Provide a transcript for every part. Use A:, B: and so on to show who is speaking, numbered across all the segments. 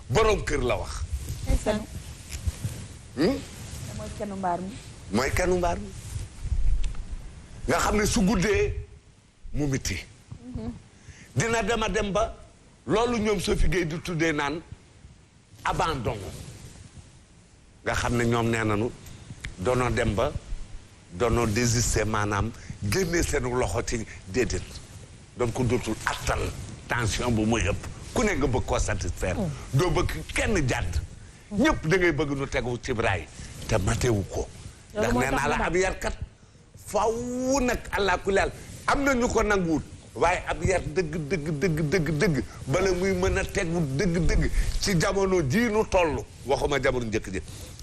A: borom kër la wax.
B: mooy kenu mbaar mi.
A: mooy kenu mbaar mi nga xam ne su guddee mu miti. dina dema dem ba loolu ñoom Sophie Gueye di tuddee naan abandon nga xam ne ñoom nee nañu doonoo dem ba doonoo désister maanaam génne seen loxo ci déedéet doon ko dootul attan tension bu muy ëpp ku ne nga bëgg koo satisfaire doo bëgg kenn jàdd ñëpp da ngay bëgg nu tegu ci braay te matewu ko ndax nee naa la ab yarkat faw nag àllaa ku leel am na ñu ko nanguwut waaye ab yar dëgg bala muy mën a tegu dëgg ci jamono jiinu toll waxuma jamono njëkk ji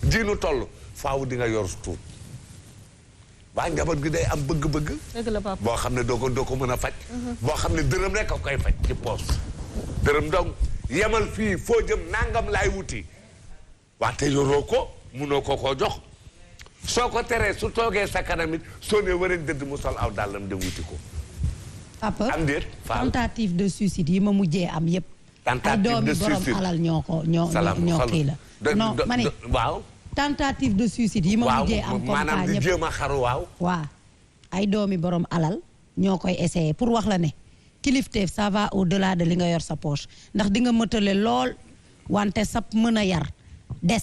A: jiinu toll faaw di nga yor tuut waa njaboot gi day am bëgg-bëgg boo xam ne doo ko mën a faj boo xam ne dërëm rek a koy faj ci poos dërëm donc yemal fii foo jëm nangam laay wuti waate yoroo ko munoo koo jox soo ko teree su toogee sa kanam it soo ne wareen dëdd mu sol aw dàllam dem wuti ko
C: papa
A: am déet
C: tentative de suicide yi ma mujjee am yépp ay doomi borom alal ñoo kii la non ma ne
A: waaw
C: tentative de suicide yi ma mujjee am
A: maanaam di jéem a xaru waaw
C: ay doomi borom alal ñoo koy essayer pour wax la ne kilifteef ça va au-delà de li nga yor sa poche ndax di nga mëtale lool wante sab mën a yar des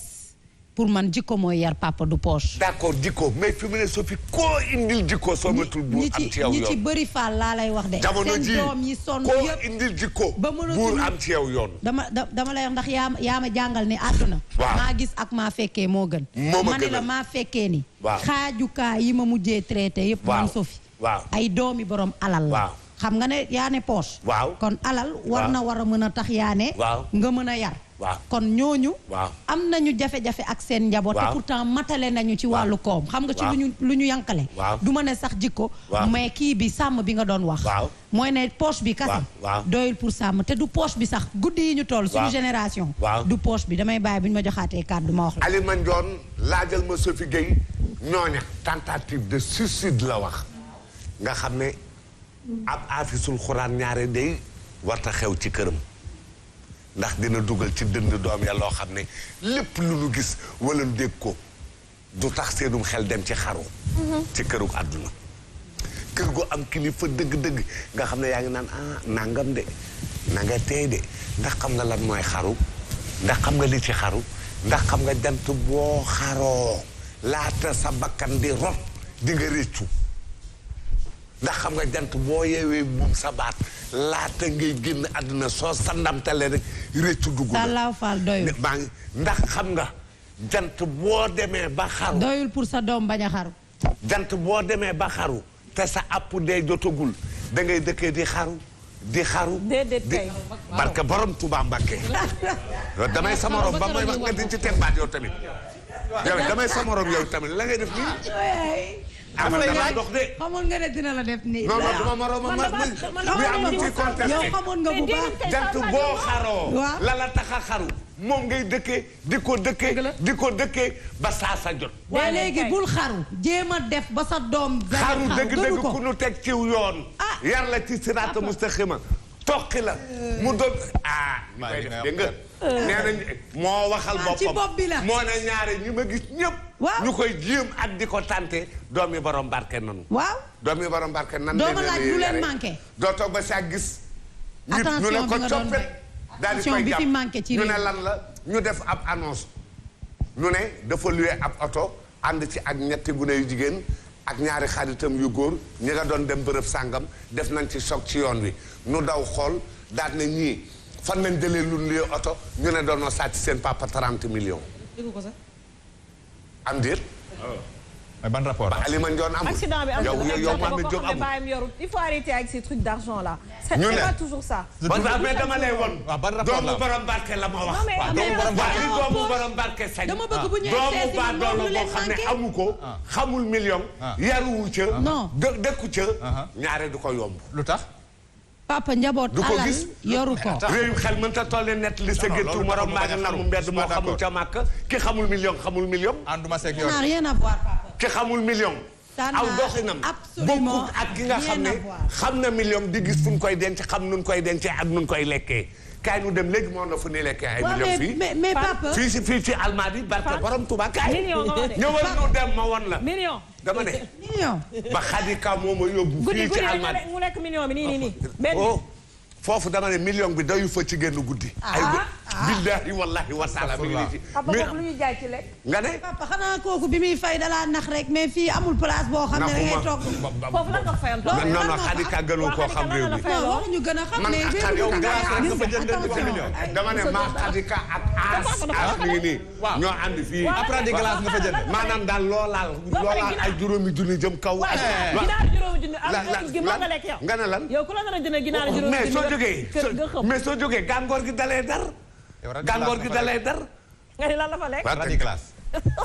C: pour man jikko mooy yar papa du poche.
A: d'accord jikko mais fi mu ne Sophie koo indil jikko soo matul buur am ci yow yoon
C: ñi ci bëri faal laa lay wax de.
A: jamono ji
C: seen doom yi sonn
A: koo
C: yëpp
A: indil jikko
C: ba mënatul
A: buur am ci yow yoon.
C: dama lay wax ndax yaa ma jàngal ni àdduna.
A: waaw
C: maa gis ak maa fekkee moo gën. ma ne la maa fekkee ni.
A: waaw
C: xaajukaay yi ma mujjee traité yëpp. man Sophie.
A: waaw
C: ay doomi borom alal la.
A: waaw
C: xam nga ne yaa ne poche.
A: waaw
C: kon alal war na war a mën a tax yaa ne.
A: waaw
C: nga mën a yar.
A: waaw
C: kon ñooñu.
A: waaw
C: am nañu jafe-jafe ak seen njaboot. te pourtant matale nañu ci wàllu koom. xam nga ci lu ñu yankale. du ma ne sax jikko. mais kii bi sàmm bi nga doon wax. mooy ne poche bi kase. doyul pour sàmm te du poche bi sax guddi yi ñu toll. suñu génération. du poche bi damay bàyyi bu ñu ma joxaatee kàddu ma wax la.
A: Alima Ndione laajal ma Sophie Gueye ñooña tentative de suicide la wax nga xam ne ab aafisul xuraan ñaare day warta xew ci këram. ndax dina dugal ci dënd doom ya loo xam ne lépp lu nu gis wala nu dégg ko du tax seenum xel dem ci xaru ci këru àdduna kër gu am kilifa dëgg-dëgg nga xam ne yaa ngi naan nangam de na nga tey de ndax xam nga lan mooy xaru ndax xam nga li ci xaru ndax xam nga jant boo xaroo laata sa bakkan di rot di nga réccu ndax xam nga jant boo yeewee buum sa baat laata ngay génn àdduna soo sandamtale rek réccu dugg
C: na faal doyul
A: maa ngi ndax xam nga jant boo demee ba xaru
C: doyul pour sa doom bañ a xaru
A: jant boo demee ba xaru te sa app dee jotagul da ngay dëkkee di xaru di xaru parce que borom Tuubaa Mbàkke damay sa morom ba may wax nga di ci teg baat yow tamit yow damay sa morom yow tamit la ngay def nii dama dox de.
C: xamoon nga ne dina la def nii.
A: non non dama maroma bi am lu ci contesté.
C: yow xamoon nga bu baax.
A: jant boo xaroo. la la tax a xaru. moom ngay dëkkee di ko dëkkee ba saa sa jot.
C: waaye léegi bul xaru. jéem a def ba sa doom.
A: xaru dëgg-dëgg ku nu teg ciw yoon. yar la ci siraata mustaqima toqi la mu doon ñu koy def dégg nga. nee nañ moo waxal boppam
C: ci bopp bi la
A: moo ne ñaare ñi ma gis ñëpp. ñu koy jéem ak di ko tante doomi borom barke nanu.
C: waaw
A: doomi borom barke nan.
C: doo ma laaj lu leen manqué.
A: doo toog ba saa gis.
C: attention
A: ñu ne ko
C: bi nga doon
A: coppet daal di koy
C: bi fi
A: jàpp
C: manqué ci
A: ñu
C: réew
A: ne lan la ñu def ab annonce. ñu ne dafa luwe ab oto ànd ci ak ñetti gune yu jigéen ak ñaari xaritam yu góor ñi nga doon dem bërëb sàngam def nañ ci choc ci yoon wi nu daw xool daal ne ñii fan nañ jëlee lu luwe oto ñu ne doon sàcc seen papa 30 millions.
B: dégg ko sax.
A: am déet.
D: mais ban rapport
A: ba Alima Ndione amul.
B: accident bi am
A: yow Mohamed Diop amul.
B: il faut arrêter avec ces trucs d'argent là. c'est
A: ñu ne
B: pas toujours ça.
A: mais dama lay won.
D: ban rapport la
A: doomu borom barke la ma wax. doomu borom barke sañ.
C: dama bëgg bu ñu
A: doomu ba doolu boo xam ne amu ko. xamul million. yaruwu ca.
C: non
A: dëkku ca. ñaare du ko yomb.
D: lu tax.
C: papa njaboot
A: du ko
C: alal
A: gis
C: yoru ko.
A: réew xel mën ta tolle net li sa géttu morom maa ngi nangu mbedd moo xamul ca màkk ki xamul million xamul million.
D: ànduma seeg yow.
C: ça n'a rien à voir papa.
A: ki xamul million. aw doxinam bokkut ak ki nga xam ne xam na million di gis fu ñu koy denc xam nun koy dencee ak nun koy lekkee kaay nu dem léegi moo na fu ni lekkee ay millions fii.
C: mais papa
A: fii ci Almadi barke borom Touba kaay.
B: million nga wax de.
A: ñëwal nu dem ma won la.
B: million.
A: dama ne.
C: million.
A: ba Khadika moo ma yóbbu. fii ci Almadi
B: mu nekk million bi nii.
A: foofu dama ne million bi dayu fa ci génn guddi. ay billahi wallahi wa taala mi ngi nii ci.
B: papa boobu lu ñuy jaay ci lekk.
A: nga ne.
C: papa xanaa kooku bi muy fay dalaa nax rek mais fii amul place boo xam ne da ngay toog.
B: foofu lan nga fayal.
A: non non Khadika gënoo koo xam réew mi.
C: wax ñu gën a xam
A: man
C: mais
A: ak yow glace rek nga fa jëndee ci million. dama ne maa Khadika ak As mi ngi nii. ñoo ànd fii.
D: après di glace nga fa jëndee.
A: maanaam daal loolaal ay juróomi junni jëm kaw.
B: ginaar juróomi junni nga lekk yow.
A: nga ne lan.
B: yow ku la nga jënd ginaar juróomi junni
A: mais soo jógee gàngoor gi dalee dar. gàngoor gi dalee dar.
B: nga ni lan la fa lekk.
D: radi glace.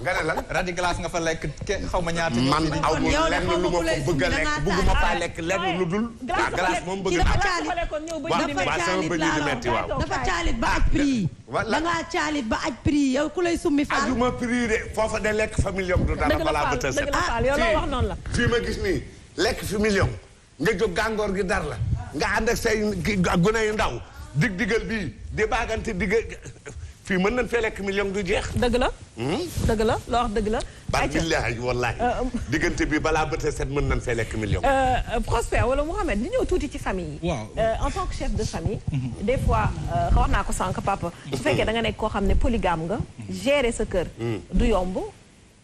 A: nga ne lan.
D: radi glace nga fa lekk xaw ma ñaata.
A: man aw ma lenn lu ma ko bëgg a lekk bëgguma faa lekk lenn lu dul. glace moom bëgg naa.
C: dafa caalit ba aj prix. da ngaa caalit ba aj prix yow ku lay summi faal.
A: ajuma prix de foofa de lekk fa million du dara balaa ba tëse.
B: yow loo wax noonu la.
A: fii ma gis nii lekk fi million nga jóg gàngoor gi dar la nga ànd ak say gune yu ndaw digal bii di baagante fii mën nañ fee lekk million du jeex.
B: dëgg la. dëgg la loo wax dëgg la.
A: billaahi wallaahi diggante bi balaa bëte set mën nañ fee lekk million.
B: Prosper wala Mouhamed li ñëw tuuti ci famille yi.
E: waaw
B: en tant que chef de famille. des fois wax naa ko sànq papa. su fekkee da nga nekk koo xam ne polygame nga. gérer sa kër. du yomb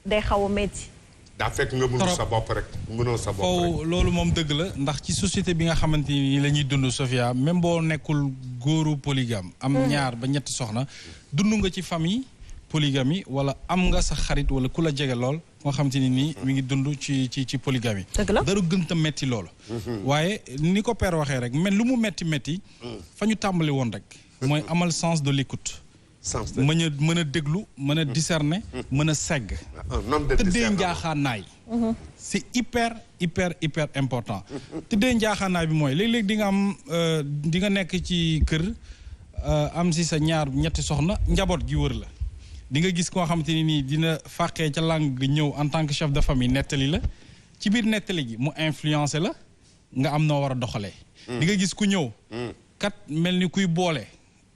B: day xaw a métti.
A: daa fekk nga mënul sa bopp rek mënoo sa bopp rek.
E: loolu moom dëgg la ndax ci société bi nga xamante ni la ñuy dund Sofia même boo nekkul góoru polygame am ñaar ba ñetti soxna dund nga ci famille polygamie wala am nga sa xarit wala ku la jege lool nga xamante ni nii mi ngi dund ci polygamie.
B: dëgg la
E: dara gën a metti loolu. waaye ni ko père waxee rek mais lu mu metti fa ñu tàmbali woon rek. mooy amal sens de l'écoute. mën a déglu mën a discerner mën a segg tëddee njaaxaanaay c'est hyper important tëddee njaaxaanaay bi mooy léeg-léeg di nga nekk ci kër am si sa ñaar ñetti soxna njaboot gi wër la di nga gis koo xamante ni nii dina fàqee ca langue ñëw en tant que chef de famille nettali la ci biir nettali gi mu influencé la nga am noo war a doxalee di nga gis ku ñëw kat mel ni kuy boole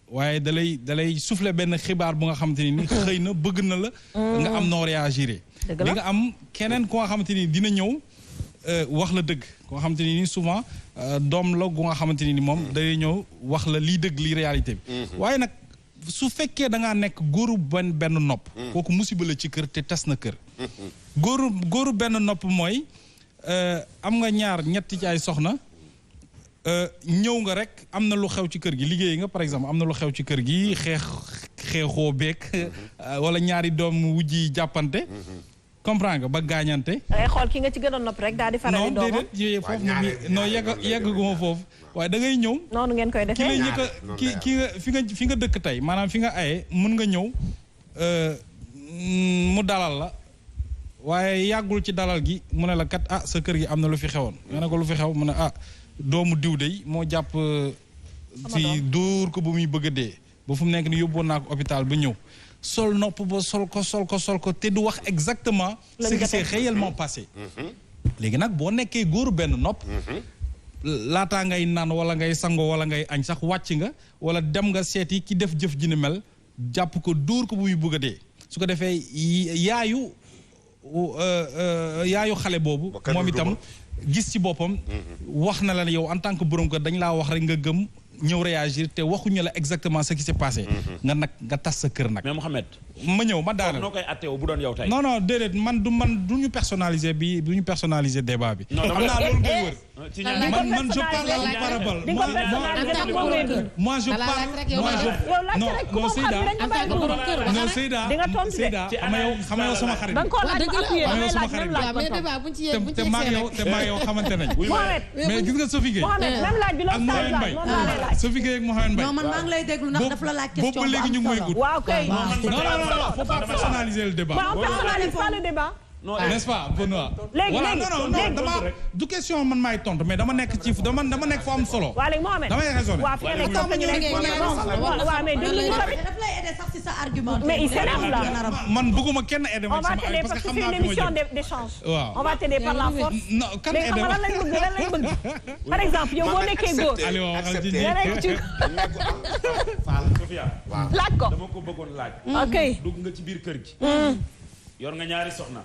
E: waaye dalay souffler benn xibaar bu nga xamante ni xëy na bëgg na la nga am noo réagir li nga am keneen ku nga xamante ni dina ñëw wax la dëgg ku nga xamante ni souvent doom la gu nga xamante ni moom day ñëw wax la lii dëgg lii réalité bi waaye nag su fekkee da ngaa nekk góoru benn nopp kooku musiba la ci kër te tas na kër góoru benn nopp mooy am nga ñaar ñetti ci ay soxna ñëw nga rek am na lu xew ci kër gi liggéey nga par exemple am na lu xew ci kër gi xeexoo beek wala ñaari doom wujji jàppante comprends nga ba gaañante.
B: ngay xool ki nga ci gën a nopp rek daal di faral di doomam
E: non déedéet foofu non yegguma foofu waaye da ngay ñëw.
B: noonu ngeen koy defee
E: ki lay njëkk fi nga dëkk tey maanaam fi nga aye mën nga ñëw mu dalal la waaye yàggul ci dalal gi mu ne la kat sa kër gi am na lu fi xewoon nga ne ko lu fi xew mu ne doomu diw dey moo jàpp si dóor ko ba muy bëgg a dee ba fu mu nekk ni yóbboon naa ko hôpital ba ñëw sol nopp ba sol ko te du wax exactement ce qui s'est réellement passé léegi nag boo nekkee góoru benn nopp laataa ngay naan wala ngay sango wala ngay añ sax wàcc nga wala dem nga seeti ki def jëf ji ni mel jàpp ko dóor ko ba muy bëgg a dee su ko defee yaayu xale boobu moom itam gis ci boppam wax na la ne yow en tant que borom kër dañ laa wax rek nga gëm ñëw réagir te waxuñu la exactement ce qui s'est passé nga tas sa kër nag
F: mais Mouhamed
E: ma ñëw ma daaneel
F: noo koy atteewu bu doon yow tey
E: non déedéet man du ñu personnaliser débat bi xam naa loolu ngay wër man je parle en parabole moi je parle non Seyda xam nga yow sama xarit te maa yow xamante nañ mais gis nga Sophie Gueye ak Mohamed Mbaye Sophie Gueye ak Mohamed Mbaye
C: non man maa ngi lay déglu ndax dafa la laaj question
E: boobu léegi ñu ngi may gudd non faut pas personnaliser le débat.
B: on personnalise pas le débat.
E: n'est-ce pas Benoît.
B: voilà
E: non dama du question man maay tontu mais dama nekk ci dama nekk fu am solo.
B: waa léegi Mohamed
E: damay raisonner.
B: waaw fi nga nekk
C: waaw mais daf lay aider sax ci sa argument.
B: mais il s'énerve là.
E: man bëgguma kenn aider ma
B: on va t'aider parce que c'est une émission d'échange.
E: waaw
B: on va t'aider par la force.
E: non kan
B: léegi xam nga lan lañ bëgg par exemple yow boo nekkee góor.
E: Aliou waxal ci
B: laaj ko
F: dama ko bëggoon laaj.
B: ok
F: dugg nga ci biir kër gi. yor nga ñaari soxna.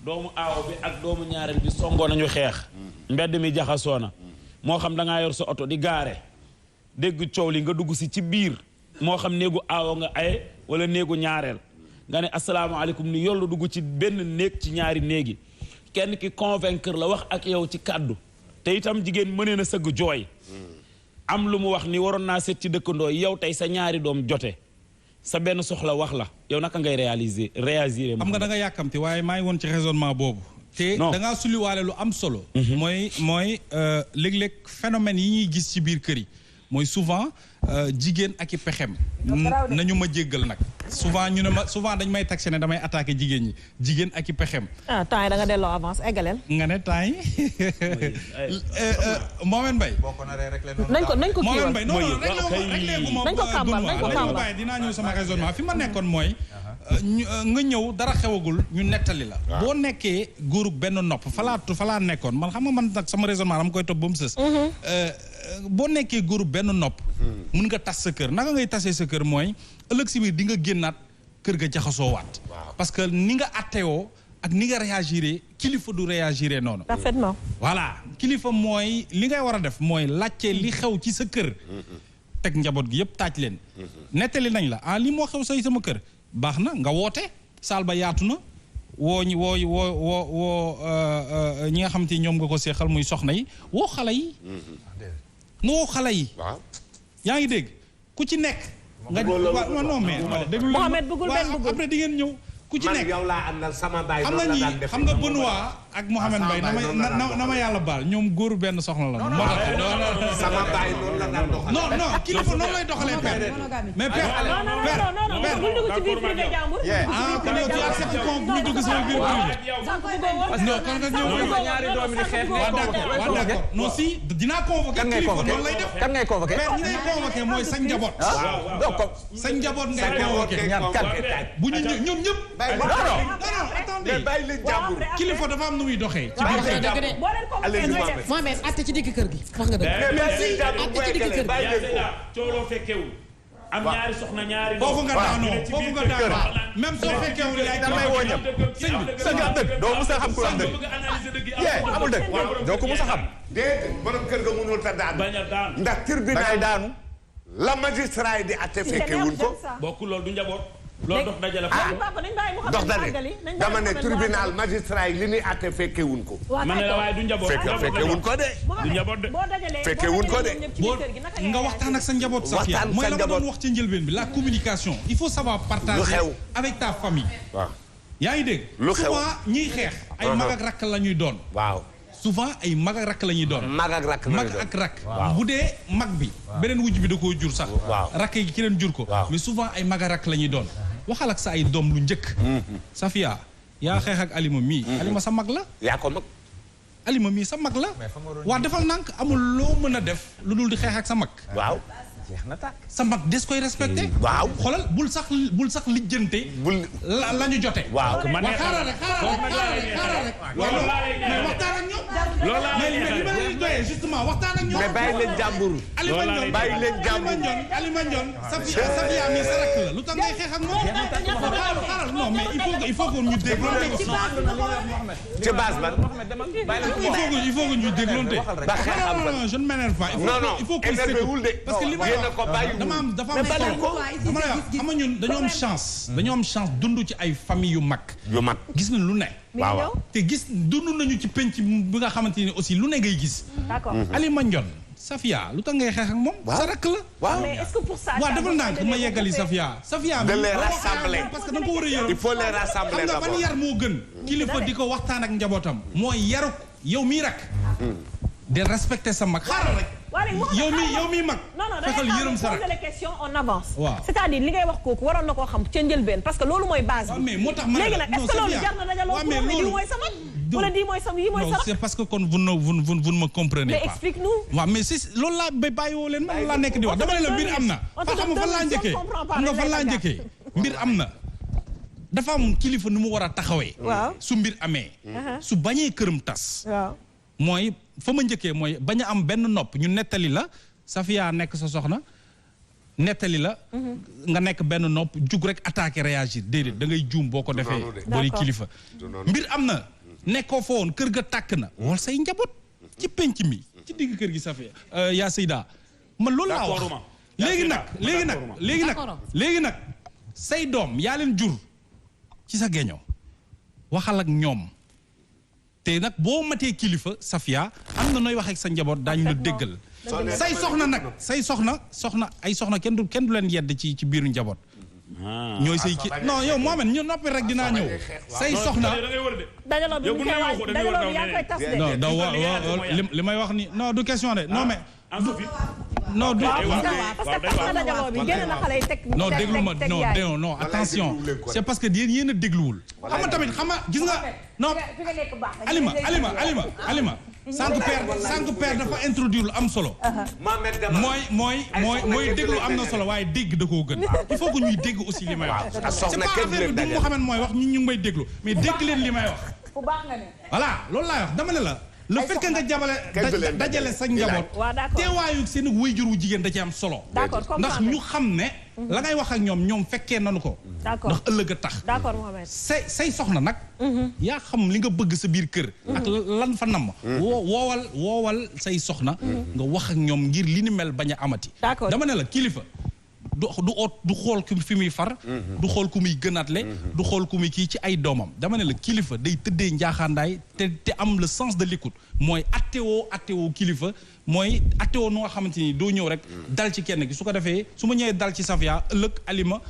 F: doomu aaw bi ak doomu ñaareel bi songoo nañu xeex. mbedd mi jaxasoo na. moo xam da ngaa yor sa oto di gaare. dégg coow li nga dugg si ci biir. moo xam néegu aawo nga ay wala néegu ñaareel. nga ne asalaamaaleykum ni yollu dugg ci benn néeg ci ñaari néegi. kenn ki convaincre la wax ak yow ci kàddu. te itam jigéen mënee na sëgg jooy. am lu mu wax ni waroon naa seet ci dëkkandoo yow tey sa ñaari doom jote. sa benn soxla wax la yow naka ngay réagir.
E: xam nga da nga yàkkamti waaye maa ngi woon ci raisonnement boobu. te da ngaa sulliwaale lu am solo. mooy léeg-léeg phénomène yi ñuy gis ci biir kër yi mooy souvent jigéen ak i pexem nañu ma jéggal nag souvent ñu ne ma souvent dañ may taxé ne damay attaqué jigéen ñi jigéen ak i pexem.
B: temps yi da nga delloo avance eggaleel.
E: nga ne temps yi. Mohamed Mbaye.
B: nañ ko kii woon
E: Mohamed Mbaye non nañ ko kàmbal dinaa ñëw sama raisonnement fi ma nekkoon mooy. nga ñëw dara xewagul ñu nettali la. boo nekkee góoru benn nopp falaa nekkoon man xam nga man nag sama raisonnement dama koy topp ba mu sës. boo nekkee góoru benn nopp. mun nga tas sa kër naka ngay tasee sa kër mooy ëllëg si biir di nga génnaat kër ga jaxasoo waat. parce que ni nga attewoo ak ni nga réagiré kilifa du réagiré noonu.
B: parfaitement.
E: voilà kilifa mooy li ngay war a def mooy laajte li xew ci sa kër. teg njaboot gi yëpp taaj leen. nettali nañ la li moo xew say sama kër. baax na nga woote saal ba yaatu na woo ñi nga xam te ñoom nga ko seexal muy soxna yi woo xale yi. woo xale yi. yaa ngi dégg ku ci nekk. nga non mais déglu
B: Mohamed bëggul benn bëggul
E: après di ngeen ñëw ku ci nekk.
A: yow laa àndal sama baay
E: xam nga ñii xam nga Benoît ak Mohamed Mbaye na ma yàlla baal ñoom góoru benn soxna la moo tax
A: sama baay noonu la daan doxal.
E: non kilifa noonu lay doxalee père mais père
B: non bul dugg ci biir privé jàmbur.
E: kon yow tu acceptes qu'on bu ñu dugg sama biir privé. non kon nga ñëw
D: ñaari doomi di xeex
E: waaw d'accord non si dinaa convoqué kilifa noonu lay def.
D: kan ngay convoqué
E: père ñi ngay convoqué mooy sa njaboot.
D: donc
E: sa njaboot ngay convoqué. bu ñu ñoom ñëpp. attendez
A: bàyyi leen jàmbur.
E: kilifa dafa am nu muy doxee. ci biir kër gi
C: Mohamed atte ci digg kër gi wax nga dëgg. atte ci digg kër gi.
F: cooloo fekkewul am ñaari soxna ñaari
E: foofu nga daanoo foofu nga daanoo même soo fekkewul yaay
D: damay woo ñam
E: sëñ bi
D: sa nga dëgg doo musa xam ku am dëgg amul dëgg doo ko musa xam
A: déedéet borom kër ga mënul ta daan.
F: bañ a daan
A: ndax tribunal
D: daanu
A: la magistrat yi di atte fekkewul ko.
F: bokku loolu du njaboot loolu dox dajale
A: dox dale dama ne tribunal magistrat yi li ñuy atte fekkewuñ ko.
F: ma ne la waaye du njaboot
A: fekkewuñ ko de.
F: du njaboot de
A: fekkewuñ ko de.
E: nga waxtaan ak sa njaboot sax
A: waxtaan
E: mooy
A: sa
E: la ma
A: njaboot
E: doon wax ci njëlbeen bi la communication il faut savoir partager
A: lu xew
E: avec ta famille.
A: waaw
E: yaa ngi dégg.
A: lu xew
E: souvent ñiy xeex. ay mag ak rakk la ñuy doon.
A: waaw
E: souvent ay mag ak rakk la ñuy doon.
A: mag ak rakk la ñuy
E: mag
A: doon
E: ak rakk. bu dee mag bi. beneen wujj bi da koo jur sax.
A: waaw
E: rakk yi keneen jur ko. mais souvent ay mag ak rakk la ñuy doon. waxal ak sa ay doom lu njëkk. Safia yaa xeex ak Alima mii. Alima sa mag la.
A: yaa ko mag.
E: Alima mii sa mag la. waa defal nànk amul loo mën a def lu dul di xeex ak sa mag.
A: waaw.
E: sa mag des koy respecté.
A: waaw
E: xoolal bul sax lijjante. la ñu jote.
A: waaw
E: xaaral rek. mais waxtaan ak ñoom. mais li ma leen doyee justement waxtaan ak ñoom.
A: mais bàyyi leen jàmbur. bàyyi leen jàmbur.
E: Alima Ndione Safia mi sa rakk la lu tax ngay xeex ak moom. xaaral non mais il faut que ñu dégloonte ko.
A: ci base ban.
E: il faut que ñu dégloonte.
A: ba xeexam ban
E: non je ne m'énerve pas. il faut que
A: énervé wul de.
E: parce que li ma dafa am solo dama lay wax xam nga ñun dañoo am chance dund ci ay famille yu mag gis na lu ne
A: waaw
E: te gis dund nañu ci penc bi nga xamante ni aussi lu ne ngay gis
B: d'accord
E: Alima Ndione Safia lu tax ngay xeex ak moom sa rakk la
A: waaw
B: mais est-ce que pour ça
E: waaw defal naa ko ma yeggali Safia
A: de les rassembler
E: parce que da nga ko war a yërëm
A: il faut les rassembler
E: xam nga ban yar moo gën kilifa di ko waxtaan ak njabootam mooy yaru yow mii rak de respecter sa mag xaaral rek yow mi mag.
B: non
E: fexeel yërëm sa
B: poser les questions on avance.
E: waaw
B: c'est-à-dire li ngay wax kooku waroon na koo xam ca njëlbeen parce que loolu mooy base bi.
E: mais moo tax ma
B: léegi nag est-ce que loolu jar na dajaloo pour ne lii mooy sa mag. wala lii mooy sa yi mooy sa
E: non c'est parce que kon vous ne me comprenez pas.
B: mais explique-nous.
E: waaw mais si loolu laa bàyyi woo leen man laa nekk di wax dama ne la mbir am na. fa xam nga fan laa njëkkee xam nga fan laa njëkkee mbir am na dafa am kilifa nu mu war a taxawee. su mbir amee. su bañee këram tas. mooy fa ma njëkkee mooy bañ a am benn nopp ñu nettali la Safia nekk sa soxna nettali la. nga nekk benn nopp jug rek attaqué réagir déedéet da ngay juum boo ko defee. boori kilifa mbir am na nekkoo fa woon kër ga tàkk na. wol say njaboot ci penc mi ci digg kër gi Safia yaa Seyda man loolu laa wax. léegi nag say doom yaa leen jur ci sa geño waxal ak ñoom te nag boo matee kilifa Safia am na nooy wax ak sa njaboot daañu la déggal. say soxna nag say soxna kenn du leen yedd ci biiru njaboot. ñooy say ki non yow Mohamed ñu noppi rek dinaa ñëw. say soxna
B: dajaloo bi yaa koy tas de.
E: non li may wax ni non du question de non mais. non du
B: parce que tax na dajaloo bi génn na xale yi teg
E: non attention c'est parce que yéen a dégluwul. xam nga tamit gis nga non Alima sànq père dafa introduire lu am solo. mooy déglu am na solo waaye dégg da koo gën. il faut que ñuy dégg aussi li may wax. c'est pas affaire bi du Mouhamed mooy wax ñu ngi may déglu mais dégg leen li may wax. voilà loolu laay wax dama ne la. le fait que nga dajale sa njaboot. teewaayu seen waajur wu jigéen da ci am solo. ndax ñu xam ne. la ngay wax ak ñoom fekkee nanu ko. ndax ëllëg a tax.
B: d'accord Mohamed.
E: say soxna nag. yaa xam li nga bëgg sa biir kër. ak lan fa nam. woowal say soxna. nga wax ak ñoom ngir li ni mel bañ a amati. dama ne la kilifa. du xool ku fi muy far. du xool ku muy gënaatle. du xool ku muy kii ci ay doomam. dama ne la kilifa day tëddee njaaxaandaay te am le sens de l'écoute mooy attewoo kilifa mooy attewoo nu nga xamante ni doo ñëw rek. dal ci kenn ki su ko defee su ma ñëwee dal ci Safia ëllëg Alima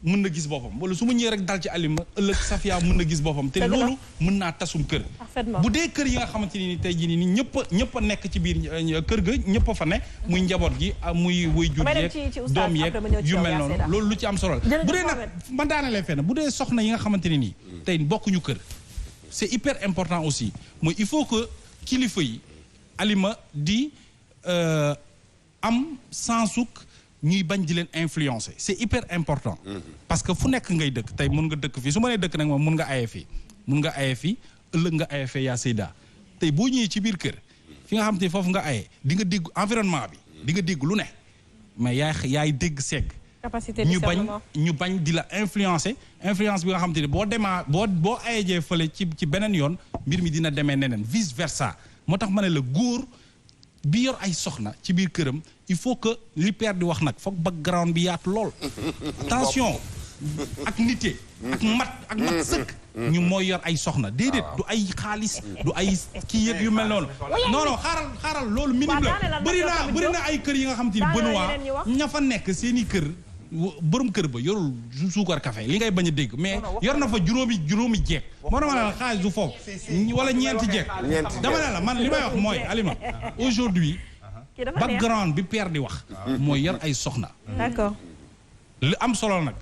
E: mën na gis boppam wala su ma ñëwee rek dal ci Alima ëllëg Safia mën na gis boppam. te loolu mën naa tasum kër. bu dee kër yi nga xamante ni tey jii nii ñëpp a nekk ci biir kër ga ñëpp a fa ne. muy njaboot gi muy waajur yeeg doom yeeg yu mel noonu loolu lu ci am solo la. bu dee nag ma daanelee fenn bu dee soxna yi nga xamante ne nii. tey bokkuñu kër. c'est hyper important aussi mooy il faut que kilifa yi Alima di am sansuk ñuy bañ di leen influencer c'est hyper important. parce que fu nekk ngay dëkk tey mun nga dëkk fii su ma nee dëkk nag moom mun nga aye fii ëllëg nga aye fee yaa Seyda tey boo ñëwee ci biir kër fi nga xam te foofu nga aye di nga dégg environnement bi di nga dégg lu ne mais yaay dégg segg ñu bañ di la influence bi nga xam te ne boo ayejee fële ci beneen yoon mbir mi dina demee neneen vice versa moo tax ma ne la góor bi yor ay soxna ci biir këram il faut que li père di wax nag foog background bi yaatu lool attention ak nité ak mat sëkk ñu mooy yor ay soxna déedéet du ay xaalis du ay kii yëg yu mel noonu non xaaral loolu minime la bëri na ay kër yi nga xam te ni Benoît ña fa nekk seeni kër borom kër ba yorul suukar café li ngay bañ a dégg mais yor na fa juróomi jeeg moo dama ne la xaalis du foofu wala ñeenti jeeg dama ne la man li may wax mooy Alima aujourd'hui background bi père di wax mooy yor ay soxna
B: d'accord
E: li am solo nag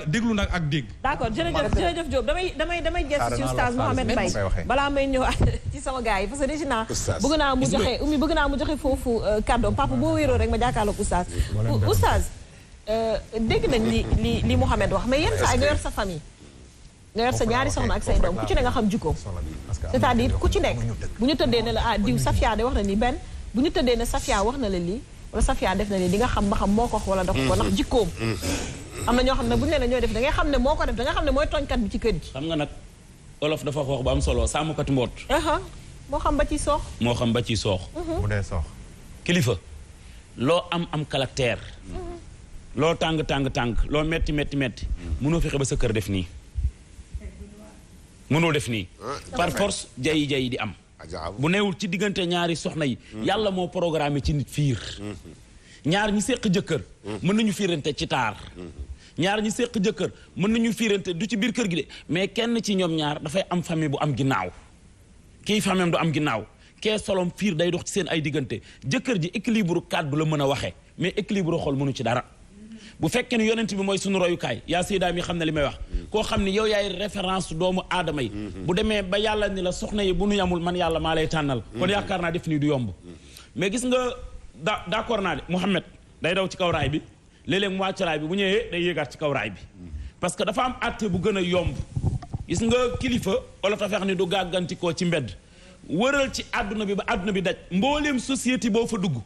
E: déglu nag ak dégg
B: d'accord jërëjëf Diop damay gëstu ci oustaz Mohamed Mbaye balaa may ñëw ci sama gars yi parce que déjà bëgg naa mu joxe foofu kàddoom papa boo wéeroo rek ma jàkkaarloog oustaz dégg nañ li Mohamed wax mais yenn saa yi nga yor sa famille nga yor sa ñaari soxna ak say doom ku ci ne nga xam jikkoom c'est-à-dire ku ci nekk bu ñu tëddee ne la diw Safia de wax na ni benn bu ñu tëddee ne Safia wax na la lii wala Safia def na lii di nga xam ba xam moo ko wax wala dox ko ndax jikkoom am na ñoo xam ne bu ñu leen ñooy def da ngay xam ne moo ko def da nga xam ne mooy tooñkat bi ci kër gi.
F: xam nga nag olof dafa wax bu am solo sàmmkati mboot.
B: moo xam ba ci soox.
D: mu dee soox.
F: kilifa loo am caractère. loo tàng loo metti mënoo fexe ba sa kër def nii. mënoo def nii. par force jayi di am. bu newul ci diggante ñaari soxna yi. yàlla moo programmé ci nit fiir. ñaar ñi séq jëkkër. mën nañu fiirante ci taar. ñaar ñi séq jëkkër mën nañu fiirante du ci biir kër gi de mais kenn ci ñoom ñaar dafay am famille bu am ginnaaw. kii famille du am ginnaaw kee solom fiir day dox ci seen ay diggante jëkkër ji équilibre kàddu la mën a waxee mais équilibre xol mënu ci dara. bu fekkee ne yonent bi mooy sunu royukaay yaa Seydaa mi xam ne li may wax koo xam ne yow yaay référence doomu aadama yi bu demee ba yàlla ni la soxna yi bu nu yamul man yàlla maa lay tànnal kon yaakaar naa def nii du yomb mais gis nga d'accord naa de Mouhamed day daw ci kaw raay bi léeg-léeg mu wàcc raay bi bu ñëwee day yéegaat ci kaw raay bi parce que dafa am àtte bu gën a yomb gis nga kilifa olof a fex ni du gàggantikoo ci mbedd wëral ci àdduna bi ba àdduna bi daj mbooleem société boo fa dugg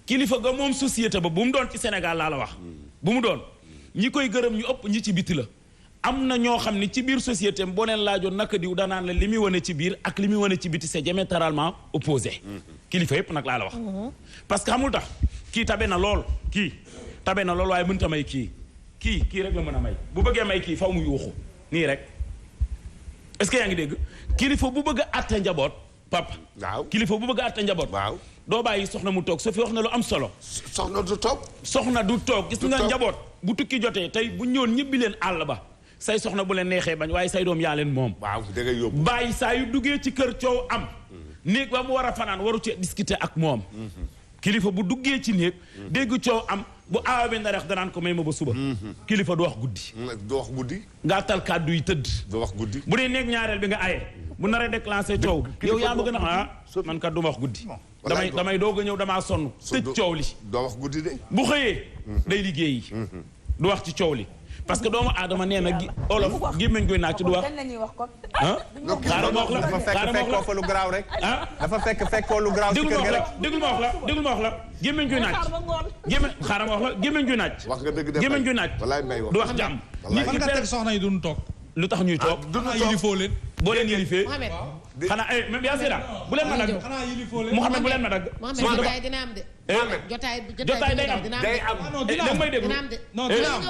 F: kilifa ga moom société ba bu mu doon ci Sénégal laa la wax bu mu doon ñi koy gërëm ñu ëpp ñi ci biti la am na ñoo xam ni ci biir société boo leen laajoon naka diw danaan la li muy wane ci biir ak li muy wane ci biti c'est diamétralement opposé kilifa yépp nag laa la wax parce que xamul tax kii tabe na lool waaye mënta may kii rek la mën a may bu bëggee may kii faw mu yuuxu nii rek est-ce que yaa ngi dégg kilifa bu bëgg a àtte njaboot papa kilifa bu bëgg a àtte njaboot doo bàyyi soxna mu toog soo fi wax na lu am solo soxna du toog gis nga njaboot bu tukki jotee tey bu ñëwoon ñibbi leen àll ba say soxna bu leen neexee bañ waaye say doom yaa leen moom bàyyi saa yu duggee ci kër coow am néeg ba mu war a fanaan waru ci discuter ak moom kilifa bu duggee ci néeg dégg coow am bu aawa bi ndareex danaan ko may ma ba suba kilifa du wax guddi gàttal kàddu yi tëdd bu dee néeg ñaareel bi nga aye bu naree déclenché coow yow yaa ma gën a man kat du ma wax guddi damay doog a ñëw damaa sonn tëj coow li bu xëyee day liggéeyi du wax ci coow li parce que doomu aadama nee na olof gémmiñ guy naaj ci du wax xaaral ma wax la
D: dafa fekk fekkoo fa lu garaaw rek dafa fekk fekkoo lu garaaw ci kër gi rek
F: déglu ma wax la gémmiñ guy naaj xaaral ma wax la gémmiñ guy naaj gémmiñ guy naaj du wax jàmm
E: fan nga teg soxna yi duñu toog
F: lu tax ñuy toog
E: yilifoo leen
F: boo leen yilifee xanaa même yaa seeda bu leen ma dagg Mouhamed bu leen ma dagg
G: jotaay dina am de jotaay
F: day am da may déglu
G: non dina am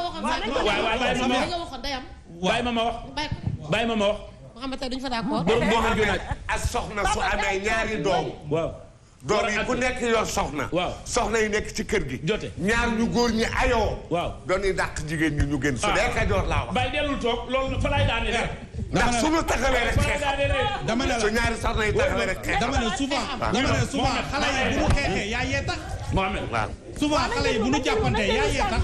F: bàyyi ma wax
G: Mouhamed tey duñu fa d'accord
A: ak soxna su amee ñaari doom doom yi ku nekk yor soxna soxna yi nekk ci kër gi
F: jote
A: ñaar ñu góor ñi ayoo doon yi dàq jigéen ñi ñu gën su dee Kajoor laa wax
F: bàyyi dellul toog loolu fa laay daane rek
A: ndax suñu taxawee rek xeex
E: dama ne la
A: su ñaari soxna yi taxawee rek xeex
E: dama ne souvent xale yi bu ñu xeexee yaa yee tax
F: Mohamed
E: souvent xale yi bu ñu jàppantee yaa yee tax